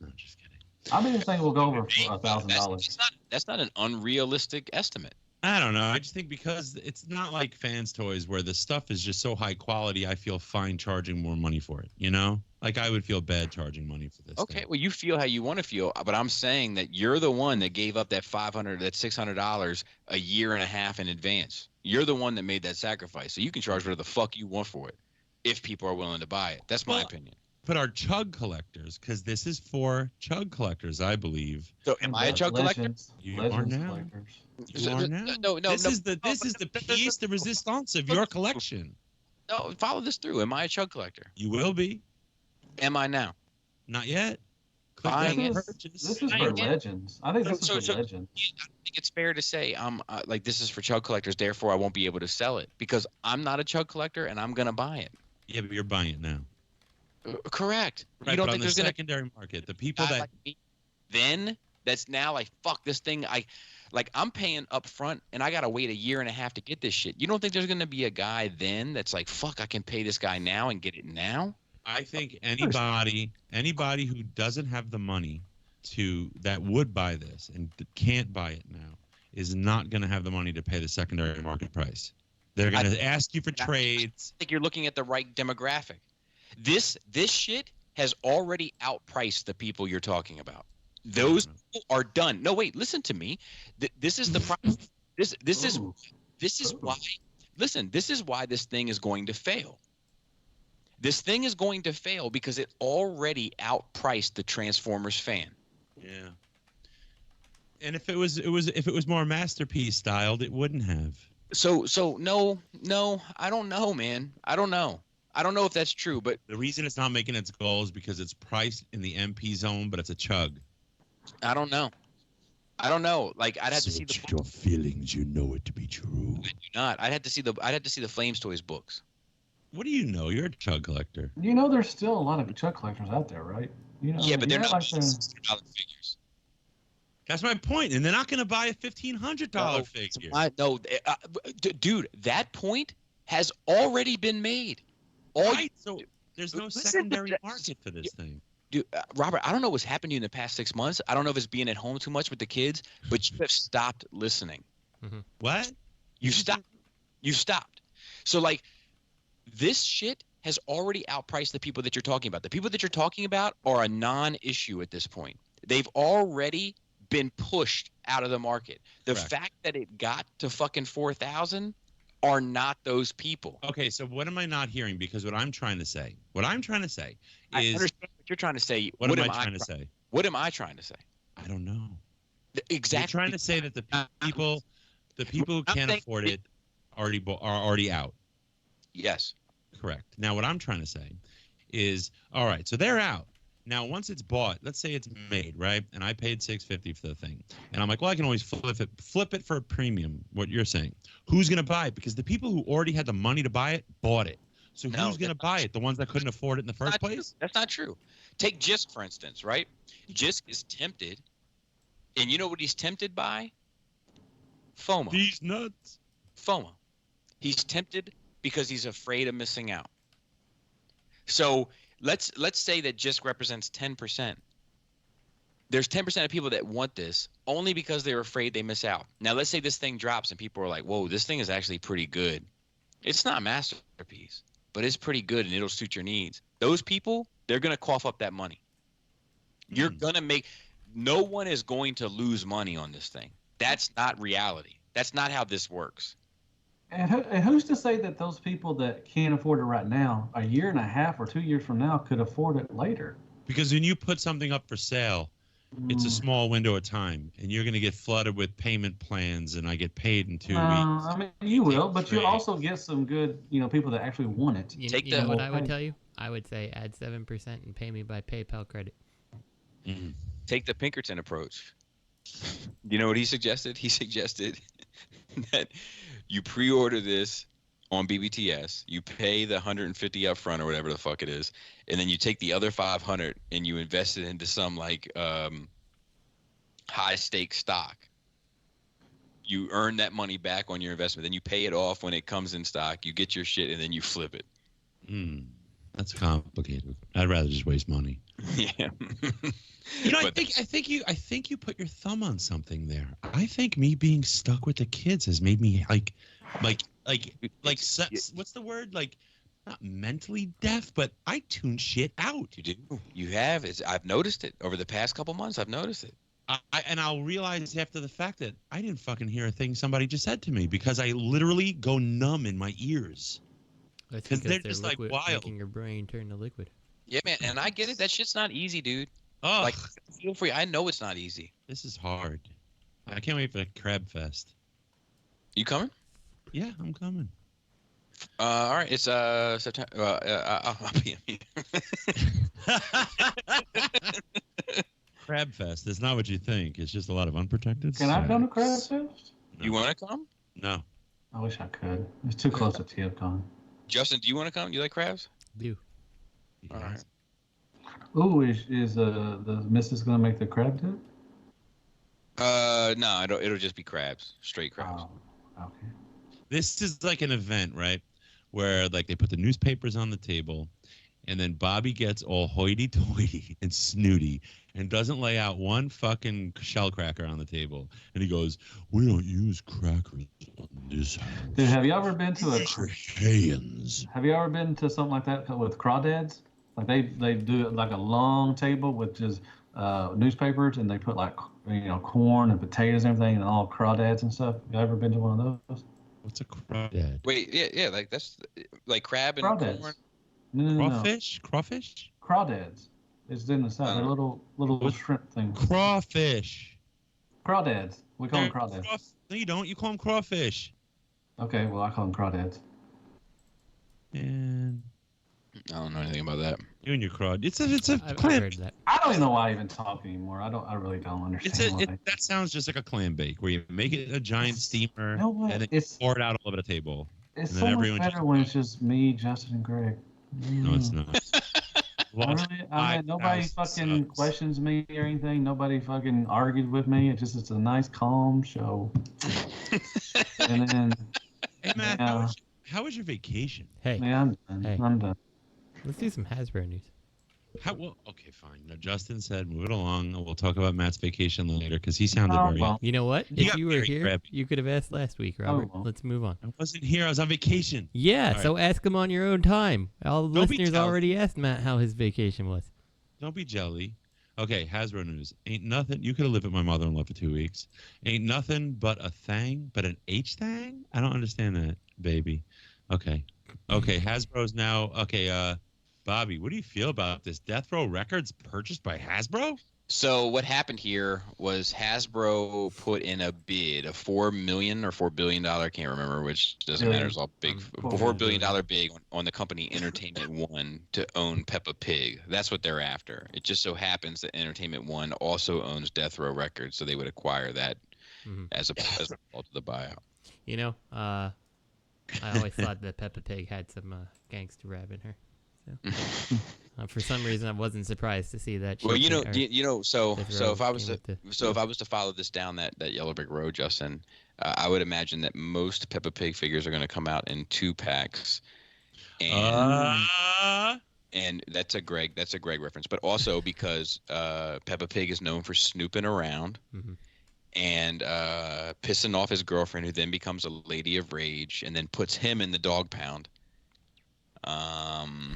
I'm just kidding. I mean, this thing will go over $1,000. That's not an unrealistic estimate. I don't know. I just think because it's not like Fans Toys where the stuff is just so high quality, I feel fine charging more money for it, you know? Like I would feel bad charging money for this. Okay, thing. well, you feel how you want to feel, but I'm saying that you're the one that gave up that $600 a year and a half in advance. You're the one that made that sacrifice, so you can charge whatever the fuck you want for it if people are willing to buy it. That's my opinion. But our chug collectors, because this is for chug collectors, I believe. So am I a chug collector? You are now. You are now. No. This is the piece de resistance of your collection. No, follow this through. Am I a chug collector? You will be. Am I now? Not yet. This is for legends. I think this is for legends. I think it's fair to say like this is for chug collectors. Therefore, I won't be able to sell it because I'm not a chug collector and I'm gonna buy it. Yeah, but you're buying it now. Correct. Right, you don't think there's secondary market, the people that like me, then that's now like fuck this thing. I'm paying up front and I gotta wait a year and a half to get this shit. You don't think there's gonna be a guy then that's like fuck I can pay this guy now and get it now? I think anybody who doesn't have the money that would buy this and can't buy it now is not going to have the money to pay the secondary market price. They're going to ask you for trades. I think you're looking at the right demographic. This shit has already outpriced the people you're talking about. Those people are done. No, wait, listen to me. This is the problem. This is why. Listen, this is why this thing is going to fail. This thing is going to fail because it already outpriced the Transformers fan. Yeah. And if it was more masterpiece styled, it wouldn't have. So no, I don't know, man. I don't know if that's true, but the reason it's not making its goal is because it's priced in the MP zone, but it's a chug. I don't know. Like I'd have to see your feelings. You know it to be true. I do not. I'd have to see the Flames Toys books. What do you know? You're a chug collector. You know, there's still a lot of chug collectors out there, right? You know, yeah, but they're not like $600 figures. That's my point, and they're not going to buy a $1,500 figure. Dude, that point has already been made. Right, so there's no secondary market for this thing. Dude, Robert, I don't know what's happened to you in the past 6 months. I don't know if it's being at home too much with the kids, but you have stopped listening. Mm-hmm. What? You stopped. You stopped. So, like, this shit has already outpriced the people that you're talking about. The people that you're talking about are a non-issue at this point. They've already been pushed out of the market. The fact that it got to fucking 4,000 are not those people. Okay, so what am I not hearing? Because what I'm trying to say is... I understand what you're trying to say. What am I trying to say? What am I trying to say? I don't know. Exactly. You're trying to say that the people who can't afford it are already out. Yes. Correct. Now, what I'm trying to say is, all right, so they're out. Now, once it's bought, let's say it's made, right? And I paid $650 for the thing. And I'm like, well, I can always flip it for a premium, what you're saying. Who's going to buy it? Because the people who already had the money to buy it bought it. So who's going to buy it? The ones that couldn't afford it in the first place? That's not true. Take Jisk, for instance, right? Jisk is tempted. And you know what he's tempted by? FOMO. He's nuts. FOMO. He's tempted because he's afraid of missing out. So let's say that Jisk represents 10%. There's 10% of people that want this only because they're afraid they miss out. Now, let's say this thing drops and people are like, whoa, this thing is actually pretty good. It's not a masterpiece, but it's pretty good and it'll suit your needs. Those people, they're going to cough up that money. You're going to make – no one is going to lose money on this thing. That's not reality. That's not how this works. And who's to say that those people that can't afford it right now, a year and a half or 2 years from now, could afford it later? Because when you put something up for sale, it's a small window of time, and you're going to get flooded with payment plans, and I get paid in 2 weeks. I mean, you will, but you also get some good, people that actually want it. You know what I would tell you? I would say add 7% and pay me by PayPal credit. Mm-hmm. Take the Pinkerton approach. You know what he suggested? He suggested that you pre-order this on BBTS, you pay the 150 up front or whatever the fuck it is, and then you take the other 500 and you invest it into some like high stake stock. You earn that money back on your investment, then you pay it off when it comes in stock, you get your shit, and then you flip it. That's complicated. I'd rather just waste money. Yeah. I think you put your thumb on something there. I think me being stuck with the kids has made me what's the word? Like, not mentally deaf, but I tune shit out. You do. You have. I've noticed it over the past couple months. I've noticed it. And I'll realize after the fact that I didn't fucking hear a thing somebody just said to me because I literally go numb in my ears. Because they're just liquid, like wild. Making your brain turn to liquid. Yeah, man, and I get it. That shit's not easy, dude. Oh, like, feel free. I know it's not easy. This is hard. I can't wait for the Crab Fest. You coming? Yeah, I'm coming. All right, it's September. I'll be here. Crab Fest. It's not what you think. It's just a lot of unprotected. Can I come to Crab Fest? No. You want to come? No. I wish I could. It's too close to TFCon. Justin, do you want to come? You like crabs? Do. All right. Ooh, is the missus gonna make the crab dip? No, it'll just be crabs, straight crabs. Oh, okay. This is like an event, right? Where like they put the newspapers on the table, and then Bobby gets all hoity-toity and snooty and doesn't lay out one fucking shell cracker on the table. And he goes, "We don't use crackers on this house." Dude, have you ever been to hands. Have you ever been to something like that with crawdads? Like they do like a long table with just newspapers, and they put like corn and potatoes and everything, and all crawdads and stuff. You ever been to one of those? What's a crawdad? Wait, yeah, like that's like crab and crawdads. corn. No. Crawfish? Crawfish? Crawdads. It's in the south. They're little shrimp things. Crawfish. Crawdads. We call them crawdads. No, you don't. You call them crawfish. Okay, well I call them crawdads. And I don't know anything about that. You and your crawd. It's a I've clam. heard that. I don't even know why I even talk anymore. I really don't understand. That sounds just like a clam bake, where you make it a giant steamer what? and then you pour it out all over the table. It's and so then much everyone better when it's just me, Justin, and Greg. No, it's not. Nobody fucking questions me or anything. Nobody fucking argued with me. It's a nice, calm show. And then, hey Matt, how was your vacation? Hey, I'm done. Let's do some Hasbro news. Okay, fine. Now, Justin said move it along. We'll talk about Matt's vacation later because he sounded very. Well, you know what? If you were here, crappy. you could have asked last week, Robert. well. Let's move on. I wasn't here. I was on vacation. Yeah, All so ask him on your own time. All the Don't be listeners jealous. already asked Matt how his vacation was. Don't be jelly. Okay, Hasbro news. Ain't nothing. You could have lived with my mother-in-law for 2 weeks. Ain't nothing but a thang, but an H thang? I don't understand that, baby. Okay, Hasbro's now. Okay, Bobby, what do you feel about this? Death Row Records purchased by Hasbro? So what happened here was Hasbro put in a bid, a $4 million or $4 billion, I can't remember which, doesn't matter, it's all big, $4 billion bid on the company Entertainment One to own Peppa Pig. That's what they're after. It just so happens that Entertainment One also owns Death Row Records, so they would acquire that as a result of the buyout. You know, I always thought that Peppa Pig had some gangster rap in her. So, for some reason, I wasn't surprised to see that. Well, so if I was to follow this down that yellow brick road, Justin, I would imagine that most Peppa Pig figures are going to come out in 2-packs, and that's a Greg reference, but also because Peppa Pig is known for snooping around. And pissing off his girlfriend, who then becomes a lady of rage, and then puts him in the dog pound.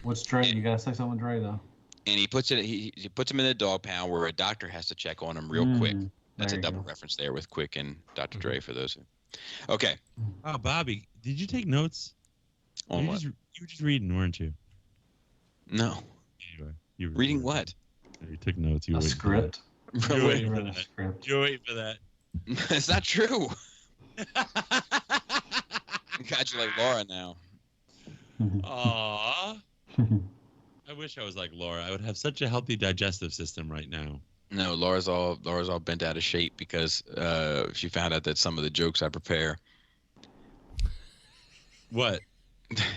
What's Dre? You gotta say something, Dre, though. And he puts him in the dog pound where a doctor has to check on him real quick. That's a double reference there with Quick and Dr. Dre for those. Okay. Oh, Bobby, did you take notes? On what? You were just reading, weren't you? No. You were reading what? You took notes. You a script. You're waiting for a that. script. You're waiting for that. It's not true. Got you like Laura now. Aww. I wish I was like Laura. I would have such a healthy digestive system right now. No, Laura's all bent out of shape because she found out that some of the jokes I prepare. What?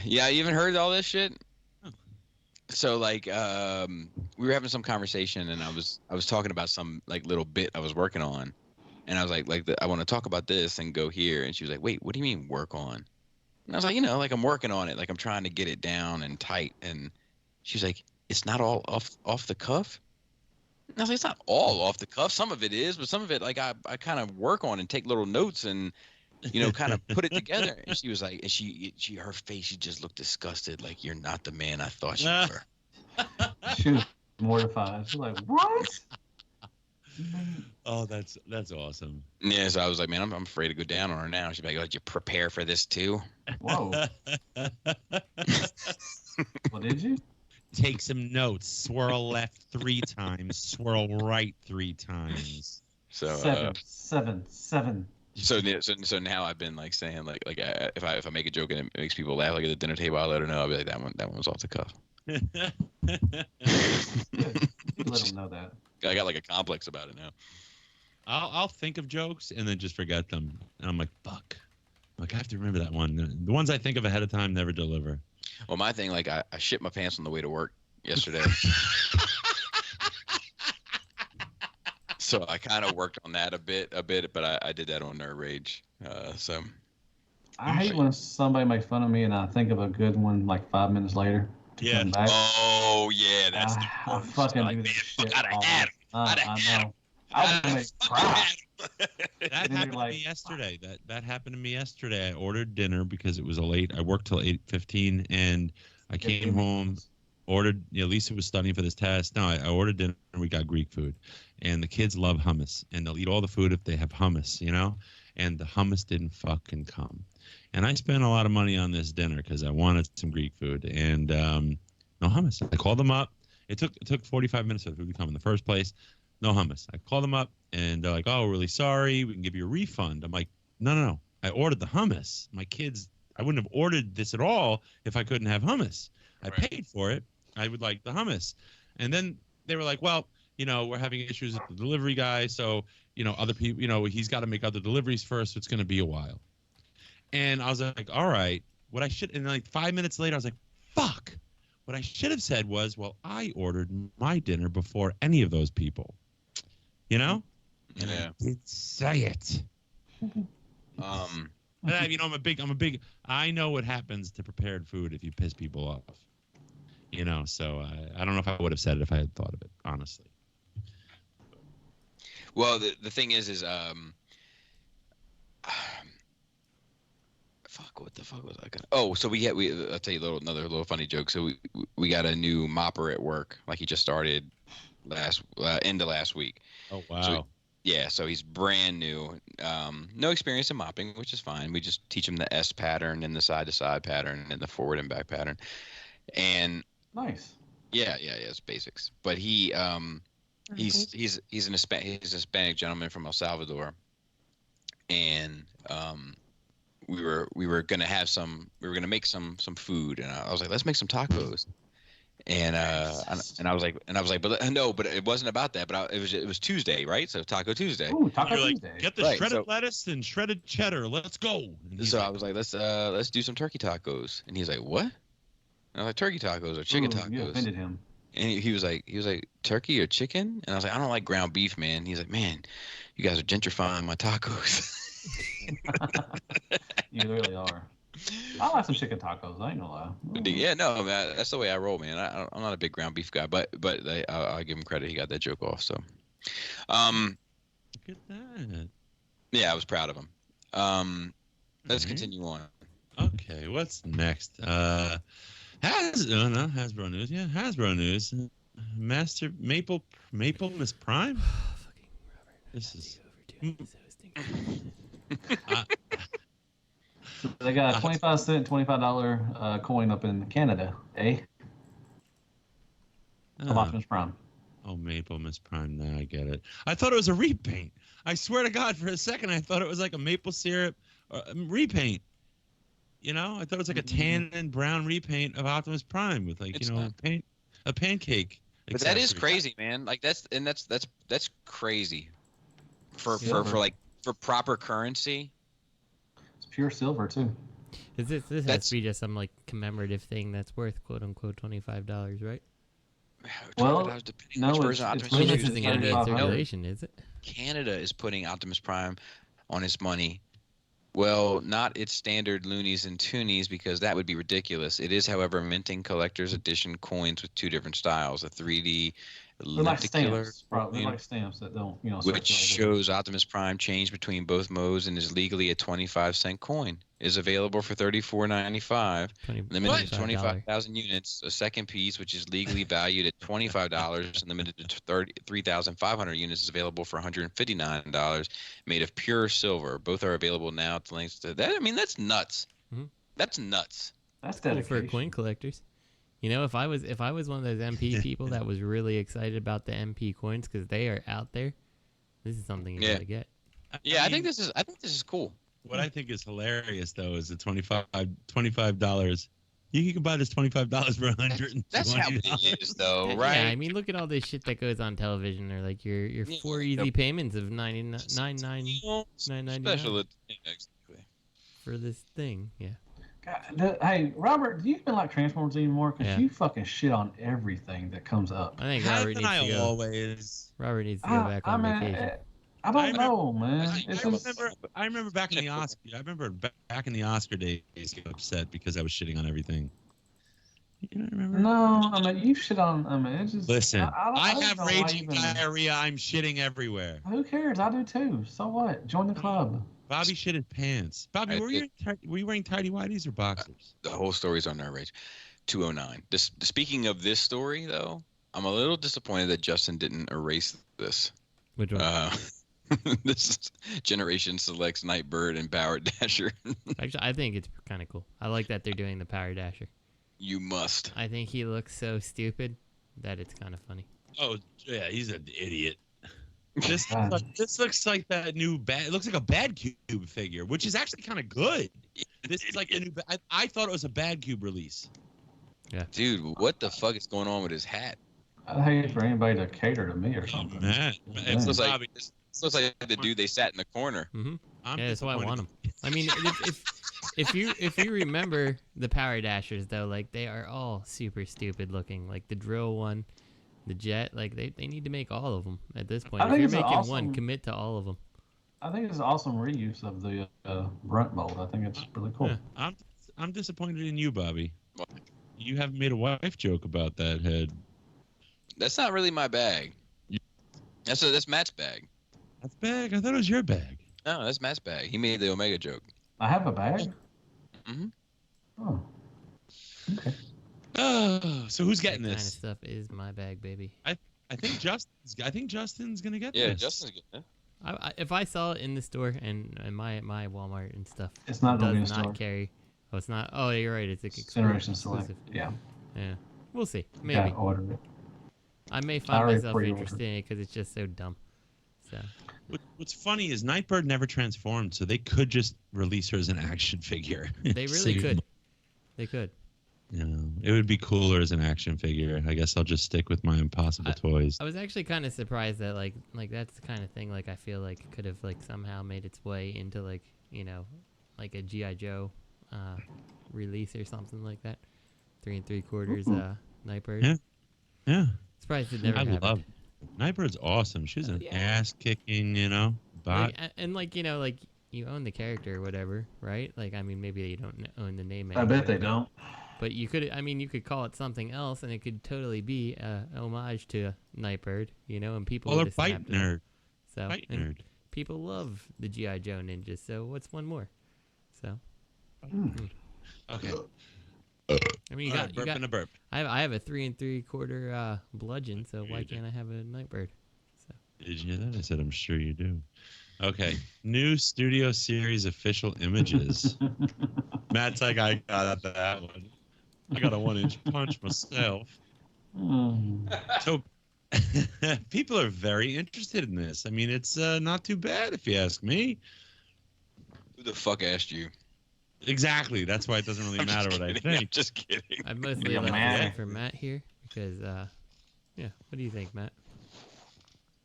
Yeah, you even heard all this shit? So like we were having some conversation and I was talking about some like little bit I was working on. And I was like I want to talk about this and go here. And she was like, wait, what do you mean work on? And I was like, like I'm working on it. Like I'm trying to get it down and tight. And she's like, it's not all off the cuff? And I was like, it's not all off the cuff. Some of it is, but some of it like I kind of work on and take little notes and kind of put it together. And she was like, and she her face, she just looked disgusted. Like, you're not the man I thought you were. She was mortified. She's like, what? Oh, that's awesome. Yeah, so I was like, man, I'm afraid to go down on her now. She'd be like, oh, did you prepare for this too? Whoa. Well, did you? Take some notes. Swirl left 3 times. Swirl right 3 times. So seven. So now I've been like saying like if I make a joke and it makes people laugh like at the dinner table, I'll let her know. I'll be like, that one was off the cuff. Let them know that. I got like a complex about it now. I'll think of jokes and then just forget them, and I'm like, fuck. Like I have to remember that one. The ones I think of ahead of time never deliver. Well, my thing, like I shit my pants on the way to work yesterday. So I kind of worked on that a bit, but I did that on Nerd Rage. So I hate when somebody makes fun of me and I think of a good one like 5 minutes later. Yeah. Oh yeah, that's the I fucking do this shit. I know. I would make cry. That happened to me yesterday. That happened to me yesterday. I ordered dinner because it was late. I worked till 8:15, and I came home, ordered. Lisa was studying for this test. No, I ordered dinner. We got Greek food, and the kids love hummus, and they'll eat all the food if they have hummus, And the hummus didn't fucking come, and I spent a lot of money on this dinner because I wanted some Greek food, and no hummus. I called them up. It took 45 minutes for the food to come in the first place. No hummus. I called them up, and they're like, oh, we're really sorry. We can give you a refund. I'm like, no. I ordered the hummus. My kids, I wouldn't have ordered this at all if I couldn't have hummus. I paid for it. I would like the hummus. And then they were like, well, we're having issues with the delivery guy. So, other people, he's got to make other deliveries first. So it's going to be a while. And I was like, all right. And like 5 minutes later, I was like, fuck. What I should have said was, well, I ordered my dinner before any of those people. And yeah. I did say it. I'm a big. I know what happens to prepared food if you piss people off. So I don't know if I would have said it if I had thought of it, honestly. Well, the thing is fuck, what the fuck was I gonna? Oh, so I'll tell you another little funny joke. So we got a new mopper at work. Like he just started end of last week. Oh wow. So he's brand new. No experience in mopping, which is fine. We just teach him the S pattern and the side to side pattern and the forward and back pattern. And nice. Yeah, it's basics. But he's a Hispanic gentleman from El Salvador, and we were gonna make some food, and I was like, let's make some tacos. And I was like, but it wasn't about that. But it was Tuesday, right? So Taco Tuesday. Ooh, Taco Tuesday. Like, get the shredded lettuce and shredded cheddar. Let's go. So I was like, let's do some turkey tacos. And he's like, what? And I was like, turkey tacos or chicken tacos. You offended him. And he was like, turkey or chicken? And I was like, I don't like ground beef, man. He's like, man, you guys are gentrifying my tacos. You really are. I like some chicken tacos. I ain't gonna lie. Ooh. Yeah, no, man, that's the way I roll, man. I'm not a big ground beef guy, but I'll give him credit. He got that joke off. So, look at that. Yeah, I was proud of him. Let's continue on. Okay, what's next? Hasbro news. Yeah, Hasbro news. Master Maplemus Prime. Fucking Robert. This is. They got a 25-cent, $25 coin up in Canada, eh? Maplemus Prime. Oh, Maplemus Prime. Now I get it. I thought it was a repaint. I swear to God, for a second, I thought it was like a maple syrup repaint. You know, I thought it was like a tan and brown repaint of Optimus Prime with like, a pancake. But that is crazy, man. Like that's crazy for proper currency. It's pure silver too. This has to be just some like commemorative thing that's worth quote unquote $25, right? Well, no, it's circulation, is it? Canada is putting Optimus Prime on his money. Well, not its standard loonies and toonies, because that would be ridiculous. It is, however, minting collector's edition coins with two different styles: a 3D lenticular, like stamps that don't, which shows Optimus Prime change between both modes and is legally a 25-cent coin. Is available for $34.95, limited to 25,000 units. A second piece, which is legally valued at $25 and limited to 3,500 units, is available for $159, made of pure silver. Both are available now at the links to that. I mean, that's nuts. Mm-hmm. That's nuts. That's cool for coin collectors. You know, if I was one of those MP people that was really excited about the MP coins because they are out there, this is something you gotta get. Yeah, I think this is cool. What I think is hilarious though is the $25. You can buy this $25 for $120. That's how it is, though, right? Yeah, I mean, look at all this shit that goes on television, or like your 4 easy payments of $99.99 special for this thing. Yeah. God, hey, Robert, do you even like Transformers anymore? Because you fucking shit on everything that comes up. I think Robert needs to go. Robert needs to go back on vacation. I don't know, man. I remember back in the Oscar. I remember back in the Oscar days, getting upset because I was shitting on everything. You don't remember? No, I mean you shit on. I mean, it's just. Listen, I have raging diarrhea. I'm shitting everywhere. Who cares? I do too. So what? Join the club. Bobby shit in pants. Bobby, were you wearing tidy whities or boxers? The whole story's on our rage. 209. Speaking of this story, though, I'm a little disappointed that Justin didn't erase this. Which one? This is Generation Selects Nightbird and Power Dasher. Actually, I think it's kind of cool. I like that they're doing the Power Dasher. You must. I think he looks so stupid that it's kind of funny. Oh, yeah, he's an idiot. This looks like that new it looks like a Bad Cube figure, which is actually kind of good. This is like a new. I thought it was a Bad Cube release. Yeah, dude, what the fuck is going on with his hat? I hate for anybody to cater to me or something. Man, it looks like the dude they sat in the corner. Mm-hmm. Yeah, that's why I want him. I mean, if you remember the Power Dashers though, like they are all super stupid looking. Like the drill one, the jet, like they need to make all of them at this point. If you're making one, commit to all of them. I think it's an awesome reuse of the brunt mold. I think it's really cool. Yeah, I'm disappointed in you, Bobby. What? You haven't made a wife joke about that head. That's not really my bag. That's Matt's bag. That's bag? I thought it was your bag. No, that's Matt's bag. He made the Omega joke. I have a bag? Mm-hmm. Oh. Okay. Oh, so who's getting that this? Kind of stuff is my bag, baby. I think Justin's gonna get this. Yeah, Justin's getting it. If I saw it in the store and my Walmart and stuff, it's not going to be in does the not store. carry. Oh, it's not. Oh, you're right. It's Generation Select. Yeah. Yeah. We'll see. Maybe. Yeah, order it. I may find myself interested in it because it's just so dumb. So. What's funny is Nightbird never transformed, so they could just release her as an action figure. They really could. They could. You know, it would be cooler as an action figure. I guess I'll just stick with my Impossible toys. I was actually kind of surprised that like that's the kind of thing like I feel like could have like somehow made its way into like like a G.I. Joe release or something like that. 3 3/4 Nightbird. Yeah. Surprised it never happened. I love it. Nightbird's awesome. She's an ass kicking, bot. Like you own the character or whatever, right? Like, I mean, maybe you don't own the name. I bet they don't. But you could call it something else, and it could totally be an homage to Nightbird, and people. Well, Fight Nerd. So Fight Nerd. People love the G.I. Joe ninjas. So what's one more? So. Okay. I mean, you got a burp. I have a 3 3/4 bludgeon, so why can't I have a Nightbird? So. Did you hear that? I said I'm sure you do. Okay, new Studio Series official images. Matt's like, I got that one. I got a 1-inch punch myself. So People are very interested in this. I mean, it's not too bad if you ask me. Who the fuck asked you? Exactly. That's why it doesn't really matter what I think. I'm just kidding. I'd mostly like to hear from Matt here because, yeah. What do you think, Matt?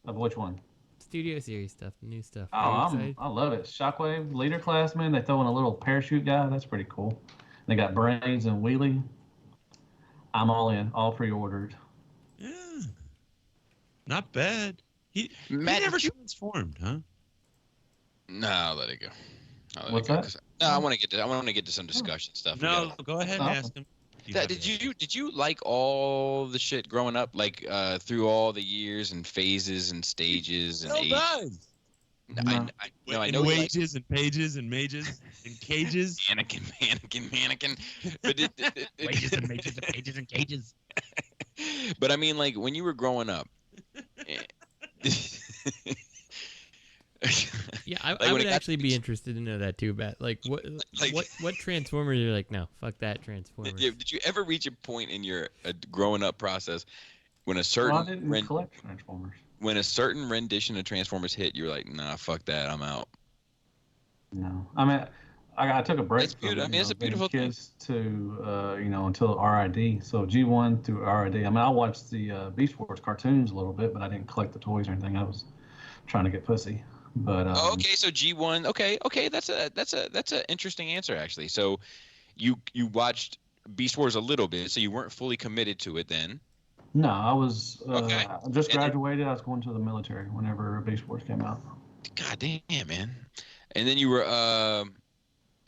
Of which one? Studio series stuff, new stuff. Oh, I love it. Shockwave, leader class, man. They throw in a little parachute guy. That's pretty cool. They got brains and wheelie. I'm all in. All pre-ordered. Yeah. Not bad. He never transformed, huh? No, I'll let it go. What's that? No, I want to get to some discussion stuff. No, go ahead and ask him. Did you like all the shit growing up, like through all the years and phases and stages and ages? I know wages and pages and mages and cages. Mannequin. But wages and mages and pages and cages. But I mean, like when you were growing up. Yeah, I would actually be interested to know that too, Matt. Like what Transformers are like? No, fuck that Transformers. Did you ever reach a point in your growing up process when a certain I didn't collect Transformers. When a certain rendition of Transformers hit, you were like, nah, fuck that, I'm out. No, I mean, I took a break. It's beautiful. I mean, it's a beautiful thing. Kids to until RID. So G1 through RID. I mean, I watched the Beast Wars cartoons a little bit, but I didn't collect the toys or anything. I was trying to get pussy. But okay, so G1. Okay, that's an interesting answer actually. So you watched Beast Wars a little bit, so you weren't fully committed to it then. No, I was I just graduated. I was going to the military whenever Beast Wars came out. God damn, man. And then you were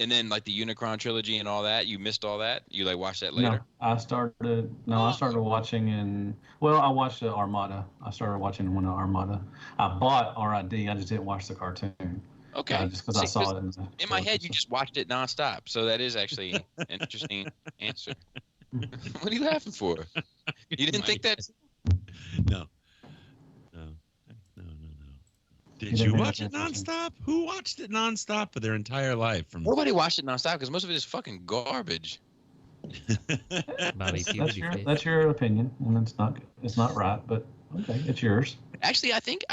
and then like the Unicron trilogy and all that, you missed all that? You like watched that later? No, I started watching I watched Armada. I started watching one of Armada. I bought RID, I just didn't watch the cartoon. Okay. Just because I saw it in my head, you just watched it nonstop. So that is actually an interesting answer. What are you laughing for? You didn't think that? No. Did you watch it nonstop? Who watched it nonstop for their entire life? Nobody watched it nonstop because most of it is fucking garbage. That's your opinion, and it's not right, but okay, it's yours. Actually, I think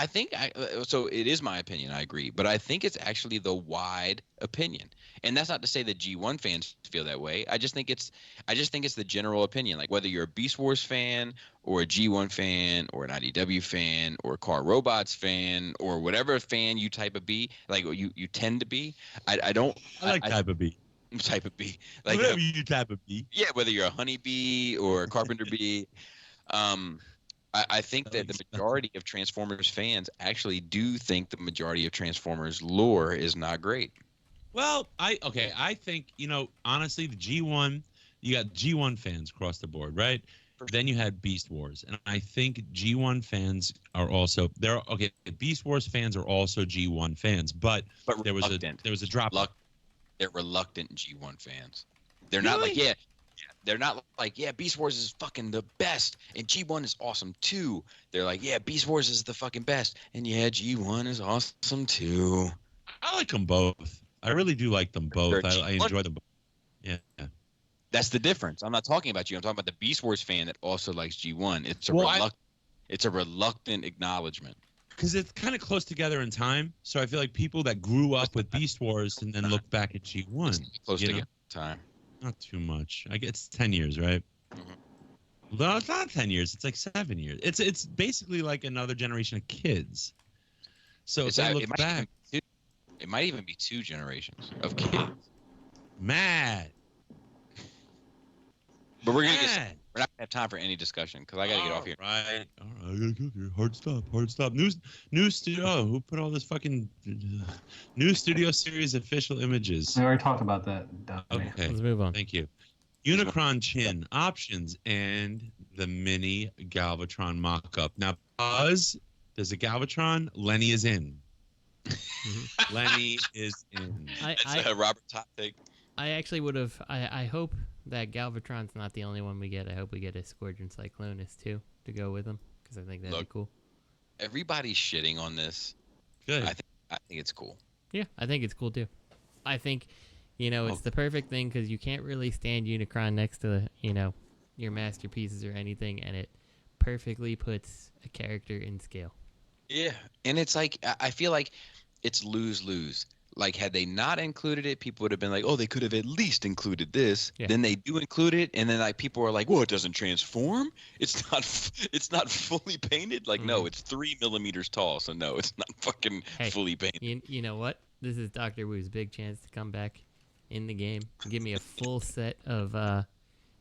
so. It is my opinion. I agree, but I think it's actually the wide opinion, and that's not to say that G1 fans feel that way. I just think it's the general opinion. Like whether you're a Beast Wars fan or a G1 fan or an IDW fan or a Car Robots fan or whatever fan you type of B, like you tend to be. I like type of B. Type of bee, like whatever you type of bee. Yeah, whether you're a honeybee or a carpenter bee. I think that the majority of Transformers fans actually do think the majority of Transformers lore is not great. Well, I think, honestly, the G1, you got G1 fans across the board, right? Then you had Beast Wars, and I think G1 fans are also Beast Wars fans are also G1 fans, but there was a drop. They're reluctant G1 fans. They're not like, they're not like, Beast Wars is fucking the best, and G1 is awesome too. They're like, Beast Wars is the fucking best, and G1 is awesome too. I like them both. I really do like them both. I enjoy them both. Yeah. That's the difference. I'm not talking about you. I'm talking about the Beast Wars fan that also likes G1. It's a reluctant acknowledgement. Because it's kind of close together in time, so I feel like people that grew up with Beast Wars and then look back at G1. Close together in time. Not too much. I guess it's 10 years, right? Mm-hmm. No, it's not 10 years. It's like 7 years. It's basically like another generation of kids. So if I look back, it might even be 2 generations of kids. Mad. But we're not gonna have time for any discussion because I gotta get off here. Right. All right. I gotta go here. Hard stop. New studio. Who put all this fucking new studio series official images? We already talked about that. Okay. Let's move on. Thank you. Unicron Chin Options and the mini Galvatron mock-up. Now, Buzz, there's a Galvatron. Lenny is in. Lenny is in. That's a Robert Top take. I actually would have. I hope that Galvatron's not the only one we get. I hope we get a Squadron Cyclonus too to go with them because I think that'd be cool. Everybody's shitting on this. Good. I think it's cool. Yeah, I think it's cool too. I think, it's the perfect thing because you can't really stand Unicron next to, your masterpieces or anything, and it perfectly puts a character in scale. Yeah, and it's like I feel like it's lose-lose. Like, had they not included it, people would have been like, "Oh, they could have at least included this." Yeah. Then they do include it, and then like people are like, "Well, it doesn't transform. It's not fully painted." Like, no, it's 3 millimeters tall, so no, it's not fucking fully painted. You know what? This is Dr. Wu's big chance to come back in the game and give me a full set of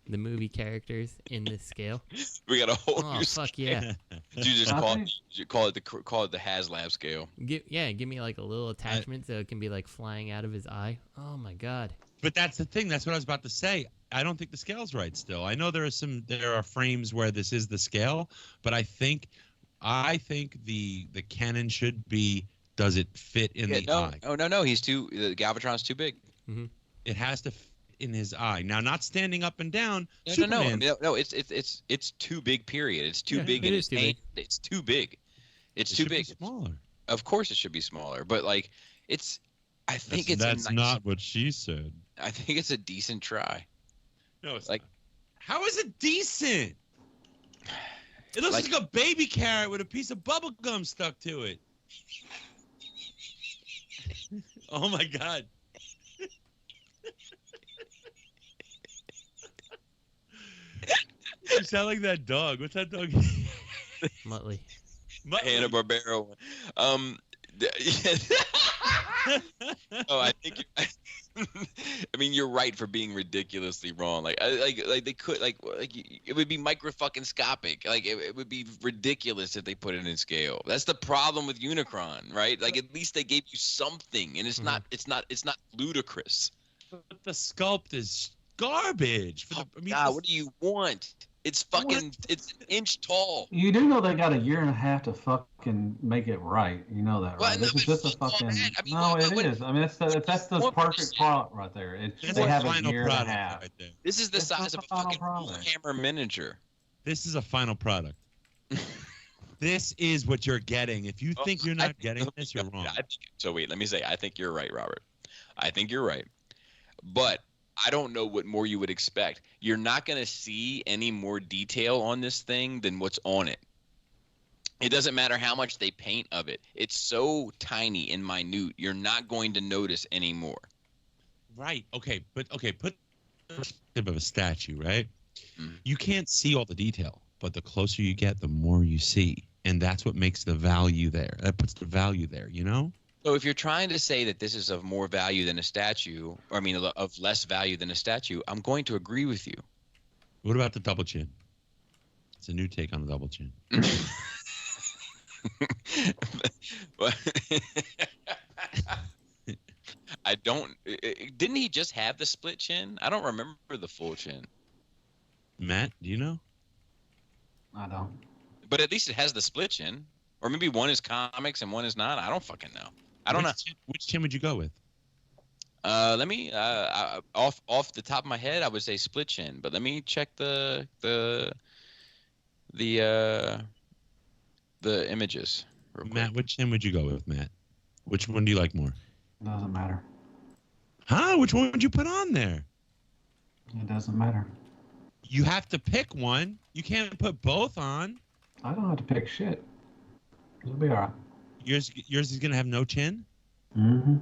the movie characters in this scale. We got a whole new scale. Fuck yeah! You just call it the HasLab scale. Give me like a little attachment so it can be like flying out of his eye. Oh my god! But that's the thing. That's what I was about to say. I don't think the scale's right. Still, I know there are frames where this is the scale, but I think the cannon should be. Does it fit in the eye? Oh no! The Galvatron's too big. Mm-hmm. It has to fit in his eye. Now, not standing up and down. No. It's too big. Period. It's too big. It's too big. It's too big. It's too big. Smaller. Of course, it should be smaller. But like, I think that's not what she said. I think it's a decent try. No, it's like, how is it decent? It looks like a baby carrot with a piece of bubble gum stuck to it. Oh my god. You sound like that dog. What's that dog? Muttley. Hanna-Barbera one. I think. I mean, you're right for being ridiculously wrong. Like they could it would be micro-fucking-scopic. Like it would be ridiculous if they put it in scale. That's the problem with Unicron, right? Like at least they gave you something, and it's not ludicrous. But the sculpt is garbage. God, what do you want? It's fucking. It's an inch tall. You do know they got a year and a half to fucking make it right. You know that, right? This is just a fucking. It is. I mean, that's the perfect product right there. They have a year and a half. Right there. This is the size of a fucking hammer miniature. This is a final product. This is what you're getting. If you think you're not getting this, you're wrong. So wait, let me say. I think you're right, Robert. I think you're right, but. I don't know what more you would expect. You're not going to see any more detail on this thing than what's on it. It doesn't matter how much they paint of it. It's so tiny and minute, you're not going to notice anymore. Right. Okay. Put of a statue, right? Mm-hmm. You can't see all the detail, but the closer you get, the more you see. And that's what makes the value there. That puts the value there, you know? So if you're trying to say that this is of more value than a statue, or I mean of less value than a statue, I'm going to agree with you. What about the double chin? It's a new take on the double chin. I don't. Didn't he just have the split chin? I don't remember the full chin. Matt, do you know? I don't. But at least it has the split chin. Or maybe one is comics and one is not. I don't fucking know. I don't know. Which chin would you go with? Let me off the top of my head, I would say split chin. But let me check the images. Real quick. Matt, which chin would you go with, Matt? Which one do you like more? Doesn't matter. Huh? Which one would you put on there? It doesn't matter. You have to pick one. You can't put both on. I don't have to pick shit. It'll be all right. Yours is gonna have no chin. Mm-hmm.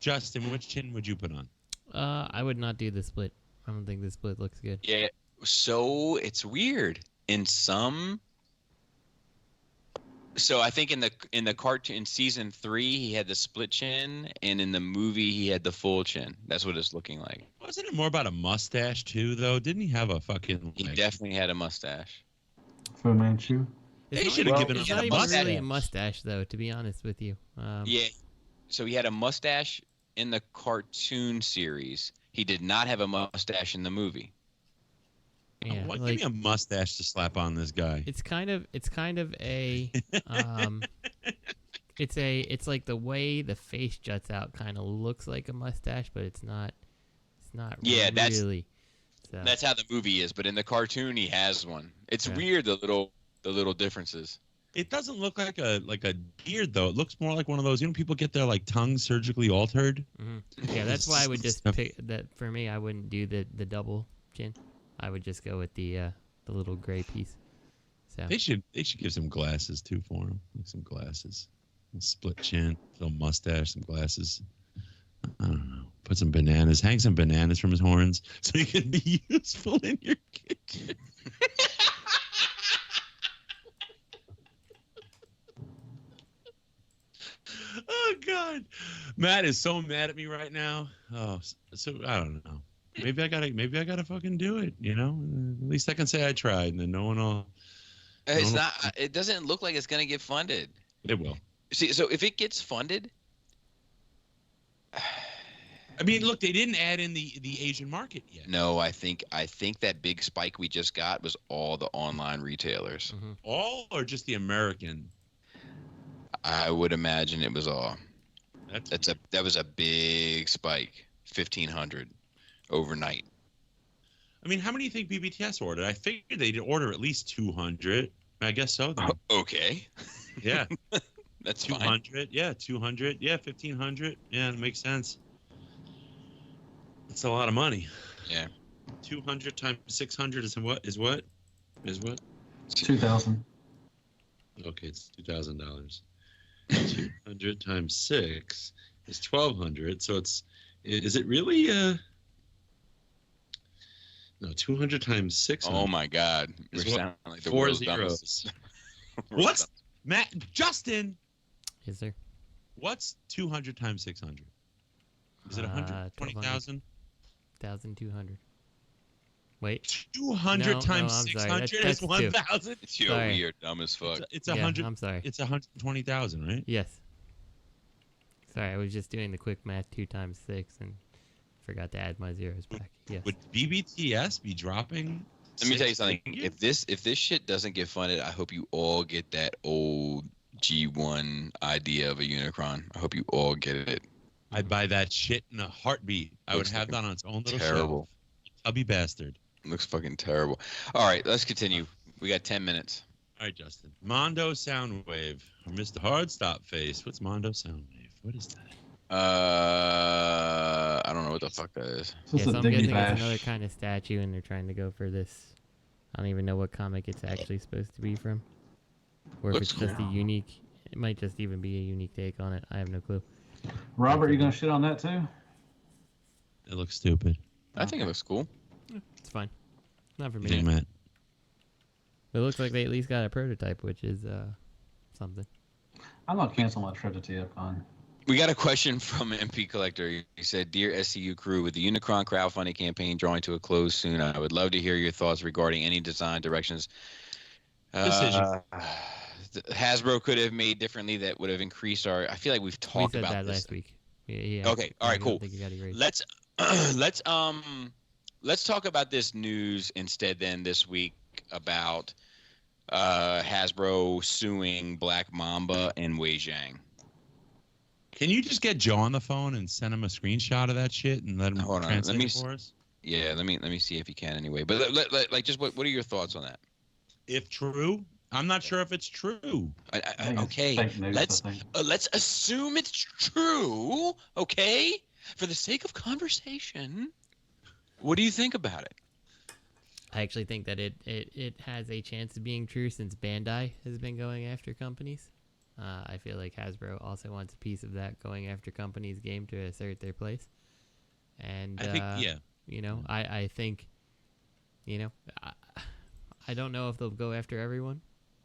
Justin, which chin would you put on? I would not do the split. I don't think the split looks good. Yeah. So it's weird. In some. So I think in the cartoon in season 3 he had the split chin, and in the movie he had the full chin. That's what it's looking like. Wasn't it more about a mustache too, though? Didn't he have a fucking? He definitely had a mustache. Fu Manchu. They should have given him a mustache. Really a mustache, though, to be honest with you. Yeah. So he had a mustache in the cartoon series. He did not have a mustache in the movie. Yeah, give me a mustache to slap on this guy. It's kind of a it's like the way the face juts out kind of looks like a mustache, but it's not yeah, really. That's how the movie is, but in the cartoon he has one. It's weird, the little differences. It doesn't look like a beard though. It looks more like one of those, people get their like tongue surgically altered. Mm-hmm. Yeah, that's why I would just pick that. For me, I wouldn't do the double chin. I would just go with the little gray piece. So They should give some glasses too for him, like some glasses, a split chin, little mustache, some glasses. I don't know. Put some bananas, hang some bananas from his horns, so he can be useful in your kitchen. Oh God, Matt is so mad at me right now. Oh, so I don't know. Maybe I gotta fucking do it. You know, at least I can say I tried, and then no one will. It's not. It doesn't look like it's gonna get funded. It will. See, so if it gets funded, I mean, look, they didn't add in the Asian market yet. no, I think that big spike we just got was all the online retailers. Mm-hmm. All or just the American? I would imagine it was all. That was a big spike, 1,500 overnight. I mean, how many do you think BBTS ordered? I figured they'd order at least 200. I guess so. Then. Okay. Yeah. That's 200. fine. Yeah, 200. Yeah, 1,500. Yeah, it makes sense. That's a lot of money. Yeah. 200 times 600 is what? Is what? 2,000. Okay, it's $2,000. 200 times 6 is 1,200. So is it really no, 200 times 600. Oh my God. We're sounding like the 4 world's zeros. dumbest. What's Matt Justin? Yes, sir. What's 200 times 600? Is it 120,000? 1,200. Wait. 200 times I'm 600 sorry. That's is 1,000. Yo, we are dumb as fuck. It's 100. I'm sorry. It's 120,000, right? Yes. Sorry, I was just doing the quick math. 2 times 6 and forgot to add my zeros back. Yes. Would BBTS be dropping? Let me tell you something. If this shit doesn't get funded, I hope you all get that old G1 idea of a Unicron. I hope you all get it. I'd buy that shit in a heartbeat. I would have that on its own little terrible. Shelf. Chubby bastard. Looks fucking terrible. All right, let's continue. We got 10 minutes. All right, Justin. Mondo Soundwave. Or Mr. Hardstop Face. What's Mondo Soundwave? What is that? I don't know what the fuck that is. Yeah, so I'm guessing it's another kind of statue, and they're trying to go for this. I don't even know what comic it's actually supposed to be from. Or if it's just a unique... It might just even be a unique take on it. I have no clue. Robert, you gonna shit on that too? It looks stupid. I think it looks cool. It's fine. Not for me. Think, Matt? It looks like they at least got a prototype, which is something. I'm gonna cancel my trip to TFCon. We got a question from MP Collector. He said, "Dear SCU crew, with the Unicron crowdfunding campaign drawing to a close soon, I would love to hear your thoughts regarding any design directions Hasbro could have made differently that would have increased our." I feel like we've talked about that this last week. Yeah. Okay. All right. Cool. Let's talk about this news instead. Then this week about Hasbro suing Black Mamba and Wei Zhang. Can you just get Joe on the phone and send him a screenshot of that shit and let him translate it for us? Yeah, let me see if he can anyway. But just what are your thoughts on that? If true, I'm not sure if it's true. Okay, let's assume it's true. Okay, for the sake of conversation, what do you think about it? I actually think that it has a chance of being true since Bandai has been going after companies. I feel like Hasbro also wants a piece of that, going after companies' game to assert their place. And I think, yeah. You know, I think, you know, I don't know if they'll go after everyone,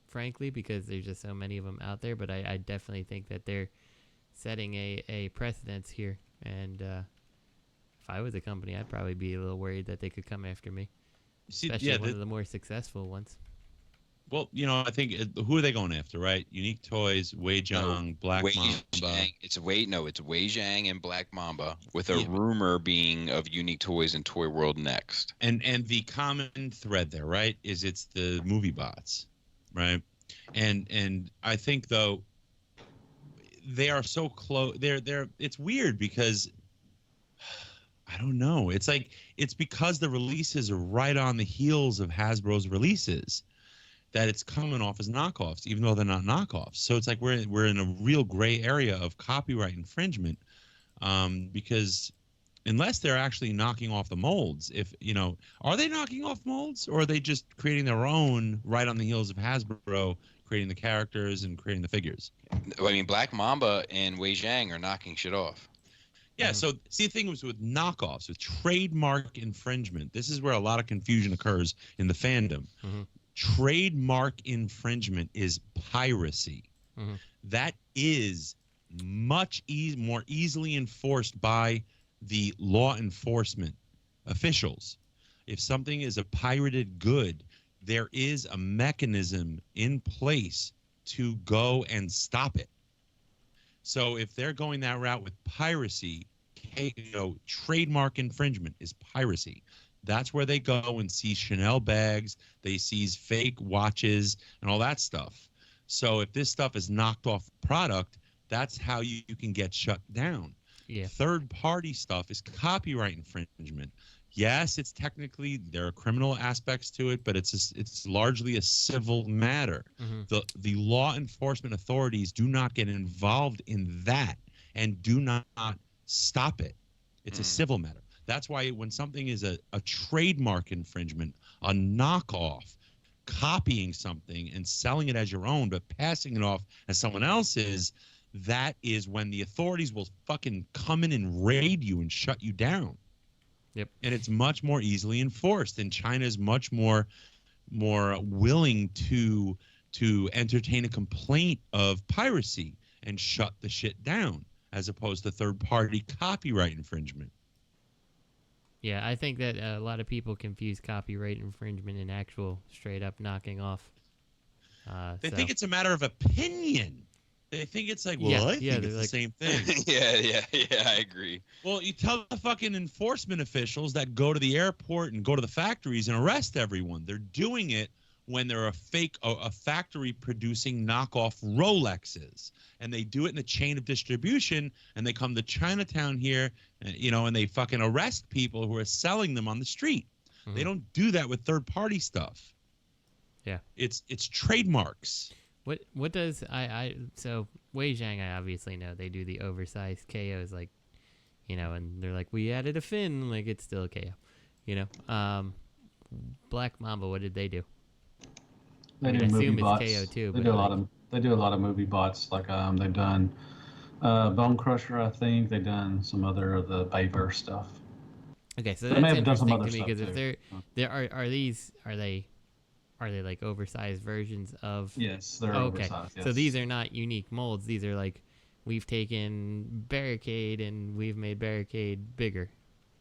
frankly, because there's just so many of them out there. But I definitely think that they're setting a precedence here. And if I was a company, I'd probably be a little worried that they could come after me, especially one of the more successful ones. Well, you know, I think who are they going after, right? Unique Toys, Wei Zhang, Black Mamba. It's Wei Zhang and Black Mamba, with a rumor being of Unique Toys and Toy World next. And the common thread there, right, is it's the movie bots, right? And I think though they are so close. They're it's weird because I don't know. It's like it's because the releases are right on the heels of Hasbro's releases that it's coming off as knockoffs, even though they're not knockoffs. So it's like we're in a real gray area of copyright infringement, because unless they're actually knocking off the molds. If are they knocking off molds, or are they just creating their own right on the heels of Hasbro, creating the characters and creating the figures? I mean, Black Mamba and Wei Zhang are knocking shit off. Yeah, so see, the thing was with knockoffs, with trademark infringement, this is where a lot of confusion occurs in the fandom. Trademark infringement is piracy. That is much more easily enforced by the law enforcement officials. If something is a pirated good, there is a mechanism in place to go and stop it. So if they're going that route with piracy, trademark infringement is piracy. That's where they go and seize Chanel bags, they seize fake watches and all that stuff. So if this stuff is knocked off product, that's how you can get shut down. Third-party stuff is copyright infringement. Yes, it's technically, there are criminal aspects to it, but it's largely a civil matter. The law enforcement authorities do not get involved in that and do not stop it. It's a civil matter. That's why when something is a trademark infringement, a knockoff, copying something and selling it as your own but passing it off as someone else's, that is when the authorities will fucking come in and raid you and shut you down. And it's much more easily enforced, and China is much more willing to entertain a complaint of piracy and shut the shit down, as opposed to third-party copyright infringement. Yeah, I think that a lot of people confuse copyright infringement and actual straight-up knocking off. They think it's a matter of opinion. They think it's like, well, I think it's the same thing. yeah, I agree. Well, you tell the fucking enforcement officials that go to the airport and go to the factories and arrest everyone. They're doing it when they're a factory producing knockoff Rolexes, and they do it in a chain of distribution, and they come to Chinatown here, and they fucking arrest people who are selling them on the street. They don't do that with third-party stuff. Yeah, it's trademarks. What does so Wei Zhang, I obviously know they do the oversized KOs, like, and they're like, we added a fin, like it's still a KO, Black Mamba, what did they do? They do movie bots. KO too. They do a lot of movie bots. Like they've done Bone Crusher, I think. They've done some other of the Bayverse stuff. Okay, so that's interesting to me because if are they like oversized versions of? Yes, they're oversized. Yes. So these are not unique molds. These are like, we've taken Barricade and we've made Barricade bigger.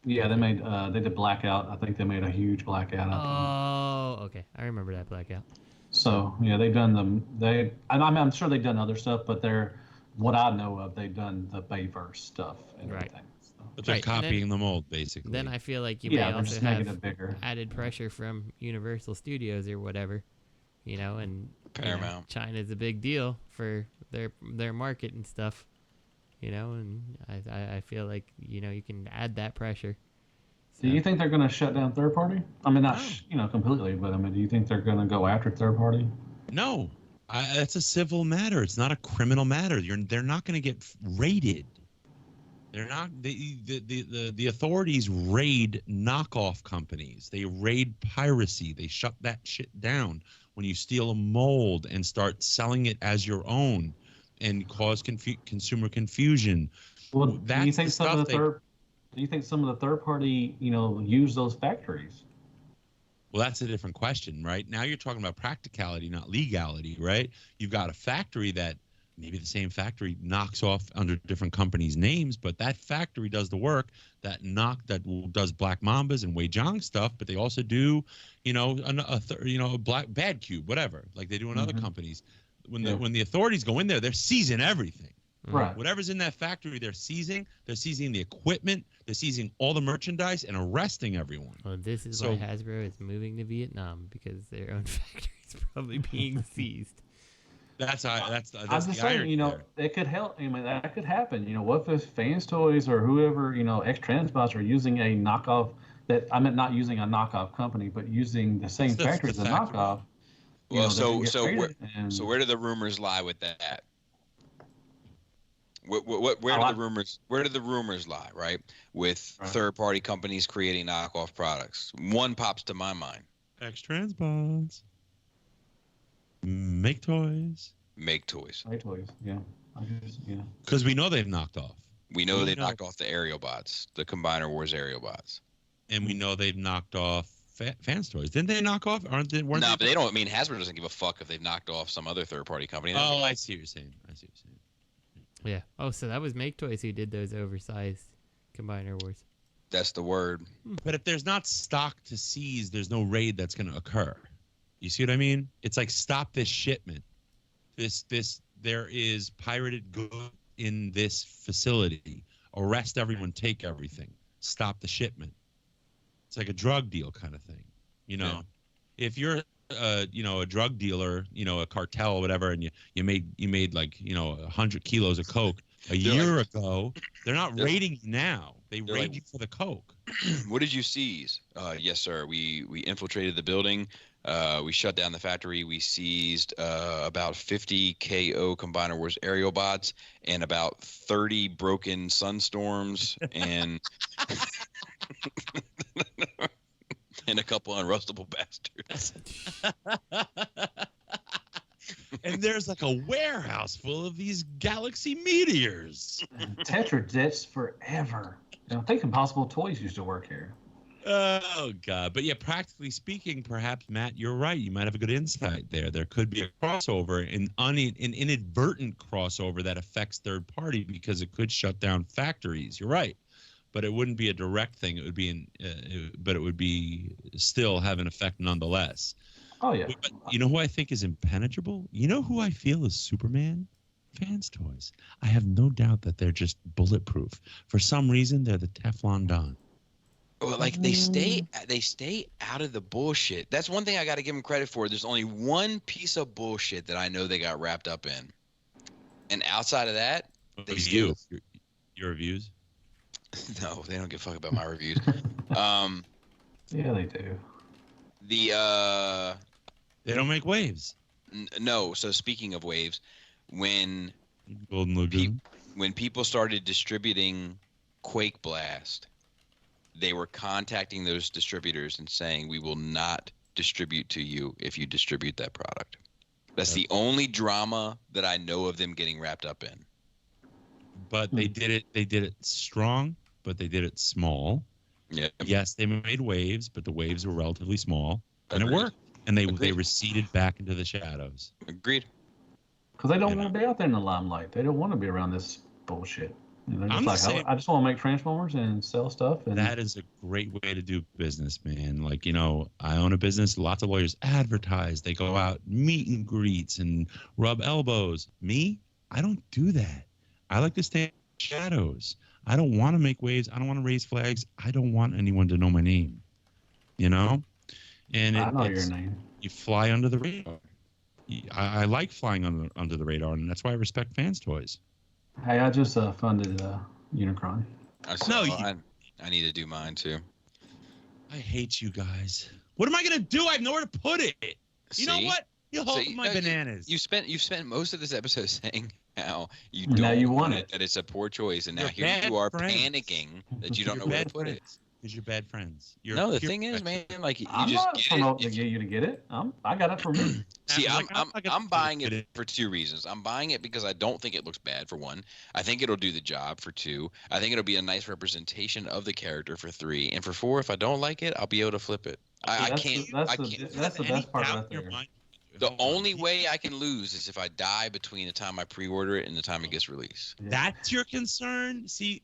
Yeah, they did Blackout. I think they made a huge Blackout. Oh, okay. I remember that Blackout. So yeah, they've done them. I'm sure they've done other stuff, but what I know of, they've done the Bayverse stuff and everything. But they're copying the mold, basically. Then I feel like you may also have added pressure from Universal Studios or whatever, and Paramount. China's a big deal for their market and stuff, and I feel like you can add that pressure. So. Do you think they're going to shut down third party? I mean, not completely, but I mean, do you think they're going to go after third party? No, that's a civil matter. It's not a criminal matter. They're not going to get raided. They're not. The authorities raid knockoff companies. They raid piracy. They shut that shit down when you steal a mold and start selling it as your own and cause consumer confusion. Well, do you think some of the third party, use those factories? Well, that's a different question, right? Now you're talking about practicality, not legality, right? You've got a factory that maybe the same factory knocks off under different companies' names, but that factory does the work that does Black Mambas and Wei Zhang stuff, but they also do, a Black Bad Cube, whatever, like they do in other companies. When the authorities go in there, they're seizing everything. Right. Whatever's in that factory, they're seizing. They're seizing the equipment. They're seizing all the merchandise and arresting everyone. Well, this is why Hasbro is moving to Vietnam, because their own factory is probably being seized. That's I'm just the saying, it could help. I mean, that could happen. What if Fans Toys or whoever, ex-Transbots are using a knockoff not using a knockoff company, but using the same factory as a knockoff. Well, so where do the rumors lie with that? Where do the rumors? Where do the rumors lie? Right, with third-party companies creating knockoff products. One pops to my mind. X-Trans bonds. Make toys. Make toys. Make toys. Yeah. Because we know they've knocked off. We know they knocked off the aerial bots, the Combiner Wars aerial bots, and we know they've knocked off fans toys. Didn't they knock off? But they don't. I mean, Hasbro doesn't give a fuck if they've knocked off some other third-party company. Oh, I see what you're saying. Yeah. Oh, so that was Make Toys who did those oversized Combiner Wars. That's the word. But if there's not stock to seize, there's no raid that's going to occur. You see what I mean? It's like, stop this shipment. There is pirated goods in this facility. Arrest everyone, take everything. Stop the shipment. It's like a drug deal kind of thing. You know, if you're a drug dealer, a cartel or whatever, and you made like 100 kilos of coke a year ago, they're not raiding you now. They raid you for the coke. What did you seize? Yes, sir. We infiltrated the building. We shut down the factory. We seized about 50 KO Combiner Wars aerial bots and about 30 broken sunstorms and and a couple unrustable bastards. And there's like a warehouse full of these galaxy meteors. Tetra Jets forever. I think Impossible Toys used to work here. Oh, God. But yeah, practically speaking, perhaps, Matt, you're right. You might have a good insight there. There could be a crossover, an inadvertent crossover that affects third party because it could shut down factories. You're right. But it wouldn't be a direct thing. It would be but it would be still have an effect nonetheless. Oh, yeah. But you know who I think is impenetrable? You know who I feel is Superman? Fans toys. I have no doubt that they're just bulletproof. For some reason, they're the Teflon Don. Well, like they stay out of the bullshit. That's one thing I got to give them credit for. There's only one piece of bullshit that I know they got wrapped up in, and outside of that, they still. Your reviews? No, they don't give a fuck about my reviews. Yeah, they do. They don't make waves. No. So speaking of waves, when Golden Lagoon, when people started distributing Quake Blast, they were contacting those distributors and saying, we will not distribute to you if you distribute that product. That's the only drama that I know of them getting wrapped up in. But they did it strong, but they did it small. Yeah. Yes, they made waves, but the waves were relatively small, and it worked. And they receded back into the shadows. Agreed. Because they don't want to be out there in the limelight. They don't want to be around this bullshit. They're just I just want to make Transformers and sell stuff. And that is a great way to do business, man. Like, I own a business. Lots of lawyers advertise. They go out, meet and greets, and rub elbows. Me, I don't do that. I like to stay in the shadows. I don't want to make waves. I don't want to raise flags. I don't want anyone to know my name. And I know your name. You fly under the radar. I like flying under the radar, and that's why I respect fans toys. Hey, I just funded Unicron. I need to do mine too. I hate you guys. What am I gonna do? I have nowhere to put it. You know what? You'll hold my bananas. You spent most of this episode saying how you now don't you want it, that it's a poor choice, and now You're here you are friends. panicking that you don't know where to put it. Because you're bad friends. The thing is, man, like you I'm just not get promoting it. to get you to get it. I got it for me. See, I'm buying it for two reasons. I'm buying it because I don't think it looks bad, for one. I think it'll do the job, for two. I think it'll be a nice representation of the character, for three. And for four, if I don't like it, I'll be able to flip it. I can't. That's the best part right there. The only way I can lose is if I die between the time I pre-order it and the time it gets released. Yeah. That's your concern? See,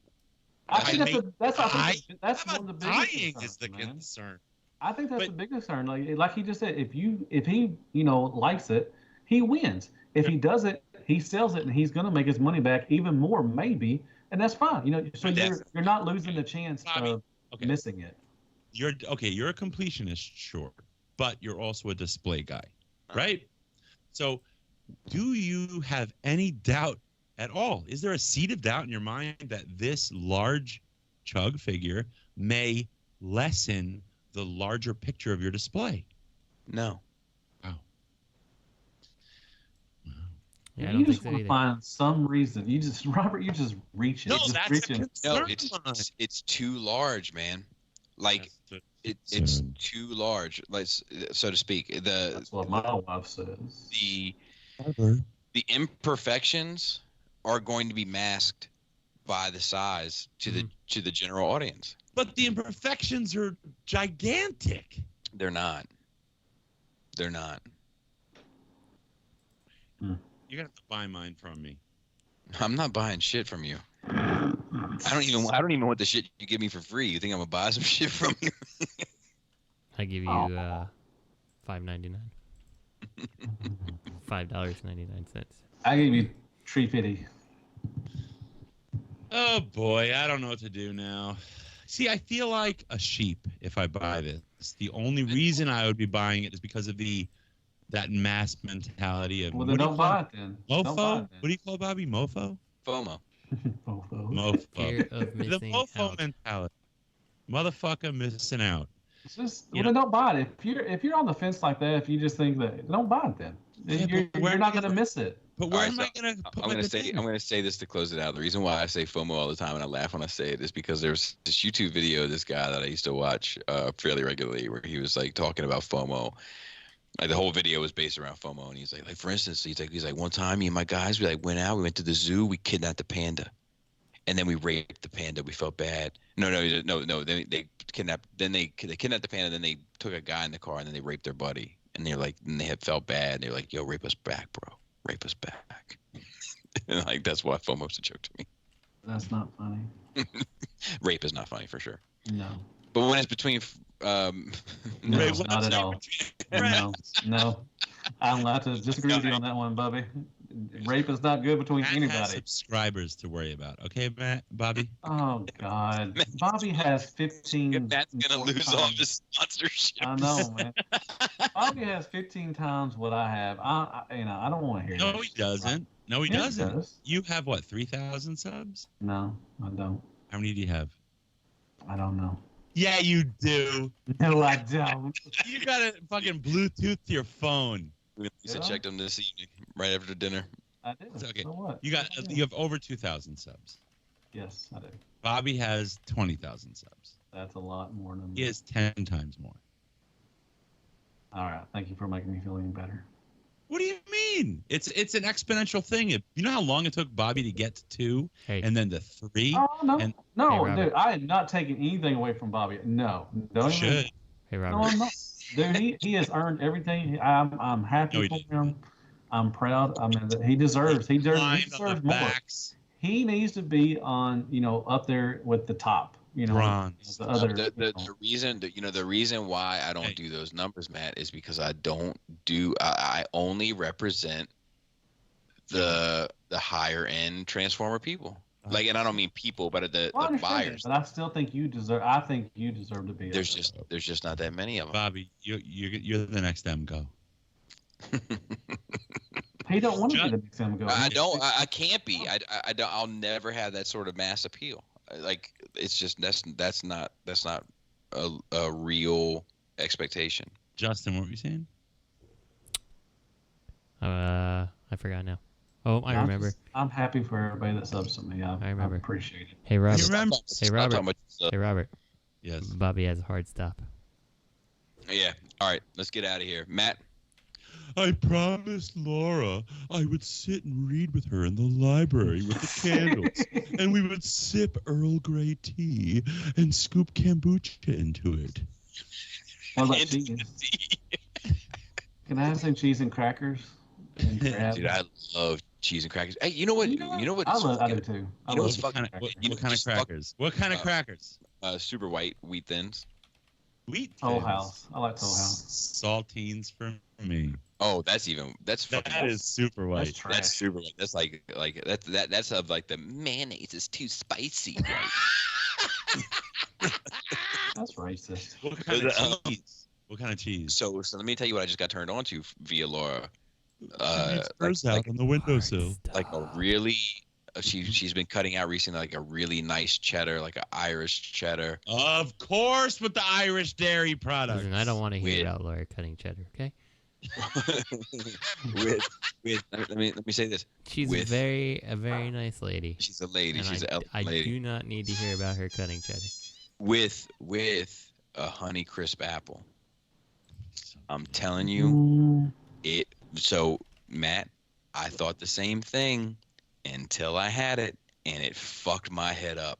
I think that's one of the biggest dying concerns, is the man. concern. I think that's the big concern. Like he just said, if he likes it, he wins. If he does it, he sells it, and he's gonna make his money back even more, maybe, and that's fine. So you're not losing the chance of missing it. You're a completionist, sure, but you're also a display guy, right? So, do you have any doubt at all? Is there a seed of doubt in your mind that this large chug figure may lessen the larger picture of your display? No. Wow. Yeah, I you don't just think so want to either. find some reason. Robert, you just reaching. No, just that's reaching. No, it's too large, man. Like it's too large, like so to speak. That's what my wife says. The imperfections are going to be masked by the size to the general audience. But the imperfections are gigantic. They're not. They're not. You're gonna have to buy mine from me. I'm not buying shit from you. I don't even want the shit you give me for free. You think I'm gonna buy some shit from you? I give you $5.99. $5.99. I gave you $3.50. Oh boy, I don't know what to do now. See, I feel like a sheep if I buy this. The only reason I would be buying it is because of that mass mentality of. Well, then don't buy it then. Mofo? What do you call Bobby? Mofo? FOMO. Mofo. Fear of The missing mofo out. mentality. Motherfucker missing out. It's just, then don't buy it. If you're on the fence like that, if you just think that, don't buy it then. You're not gonna miss it. But where am I gonna put I'm gonna say this to close it out. The reason why I say FOMO all the time and I laugh when I say it is because there's this YouTube video of this guy that I used to watch fairly regularly where he was like talking about FOMO. Like the whole video was based around FOMO, and he's like for instance, he's like one time me and my guys we went out, we went to the zoo, we kidnapped the panda, and then we raped the panda. We felt bad. No. They kidnapped. Then they kidnapped the panda. Then they took a guy in the car, and then they raped their buddy. And they're like, and they had felt bad. And they're like, yo, rape us back, bro. Rape us back. And like that's why FOMO's a joke to me. That's not funny. Rape is not funny for sure. No. But when it's between no, not at all. No. I'm allowed to disagree with you on that one, Bubby. Rape is not good between Matt anybody. has subscribers to worry about. Okay, Matt, Bobby? Oh, God. Bobby has 15. Matt's going to lose all of his sponsorship. I know, man. Bobby has 15 times what I have. I don't want to hear that. No, he doesn't. No, he doesn't. Does. You have, what, 3,000 subs? No, I don't. How many do you have? I don't know. Yeah, you do. No, I don't. You got a fucking Bluetooth to your phone. Lisa checked them this evening, right after dinner. I did. It's okay. So what? You have over 2,000 subs. Yes, I do. Bobby has 20,000 subs. That's a lot more than He has 10 times more. All right. Thank you for making me feel even better. What do you mean? It's an exponential thing. You know how long it took Bobby to get to 2 and then to 3? Oh, no. And, no, hey, dude. I am not taking anything away from Bobby. No. Don't should. Even, Hey, Robert. no, I'm not. Dude, he has earned everything. I'm happy for him. I'm proud. I mean, he deserves more. Backs. He needs to be on, up there with the top. Bronze. The other. The reason that the reason why I don't do those numbers, Matt, is because I only represent the higher end Transformer people. Like, and I don't mean people, but the buyers. But I still think you deserve. I think you deserve to be. There's just not that many of them. Bobby, you're the next MGO. He don't want to be the next MGO. I don't. I can't be. I don't. I'll never have that sort of mass appeal. Like, it's just that's not a real expectation. Justin, what were you saying? I forgot now. Oh, I remember. I'm happy for everybody that subs to me. I remember. I appreciate it. Hey, Robert. You remember? Hey, Robert. Hey, Robert. Yes. Bobby has a hard stop. Yeah. All right. Let's get out of here, Matt. I promised Laura I would sit and read with her in the library with the candles, and we would sip Earl Grey tea and scoop kombucha into it. What about cheese? Can I have some cheese and crackers? And Dude, I love cheese and crackers. Hey, you know what? I do too. What kind of crackers? What kind of crackers? Super white wheat thins. Wheat Toll Thins. House. I like Toll House. Saltines for me. Oh, that's that is super white. That's super white. That's like that's of like the mayonnaise is too spicy. Right? That's racist. What kind of cheese? What kind of cheese? So let me tell you what I just got turned on to via Laura. Out on the windowsill. Like a really, she's been cutting out recently like a really nice cheddar, like an Irish cheddar. Of course, with the Irish dairy products. Listen, I don't want to hear about Laura cutting cheddar. Okay. let me say this. She's a very nice lady. She's a lady. And She's I lady. do not need to hear about her cutting cheddar. With a honey crisp apple. I'm telling you, it. So Matt, I thought the same thing until I had it, and it fucked my head up.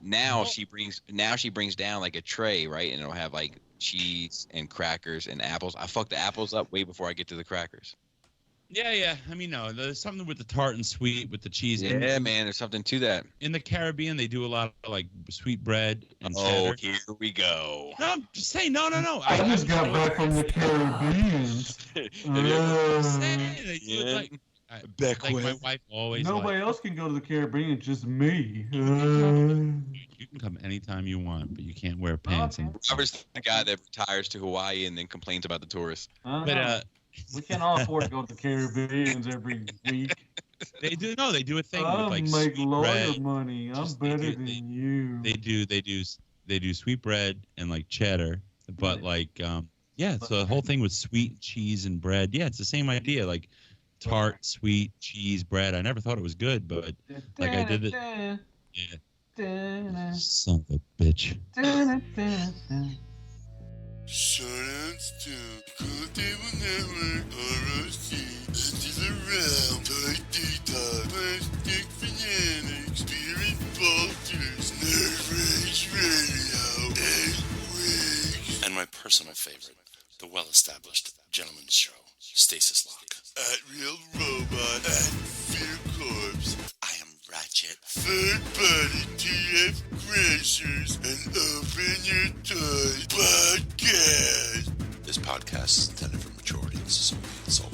Now she brings down like a tray, right, and it'll have like cheese and crackers and apples. I fuck the apples up way before I get to the crackers. Yeah. I mean, no, there's something with the tart and sweet with the cheese. Yeah, man, there's something to that. In the Caribbean, they do a lot of like sweet bread and cheddar. Here we go. No, I'm just saying, no. I just got back from the Caribbean. Like my wife always. Nobody else can go to the Caribbean, just me. You can come anytime you want, but you can't wear pants. Okay. Robert's the guy that retires to Hawaii and then complains about the tourists. But we can't all afford to go to the Caribbean every week. They do a thing I with like make sweet lawyer bread. money. I'm better than you. They do sweet bread and like cheddar, but like so the whole thing with sweet cheese and bread. Yeah, it's the same idea. Like tart, sweet cheese, bread. I never thought it was good, but like I did it. Yeah. Son of a bitch. Shoutouts to Cool Table Network, ROC, Edges Around, Toy Detox, Plastic Fanatics, Spirit Vultures, Nerd Rage Radio, and Wigs. And my personal favorite, the well-established Gentleman's Show, Stasis Lock. At Real Robot, at Fear Corpse. I am Ratchet. Third Party TF Crashers, and Open Your Toys Podcast. This podcast is intended for mature audiences only. It's all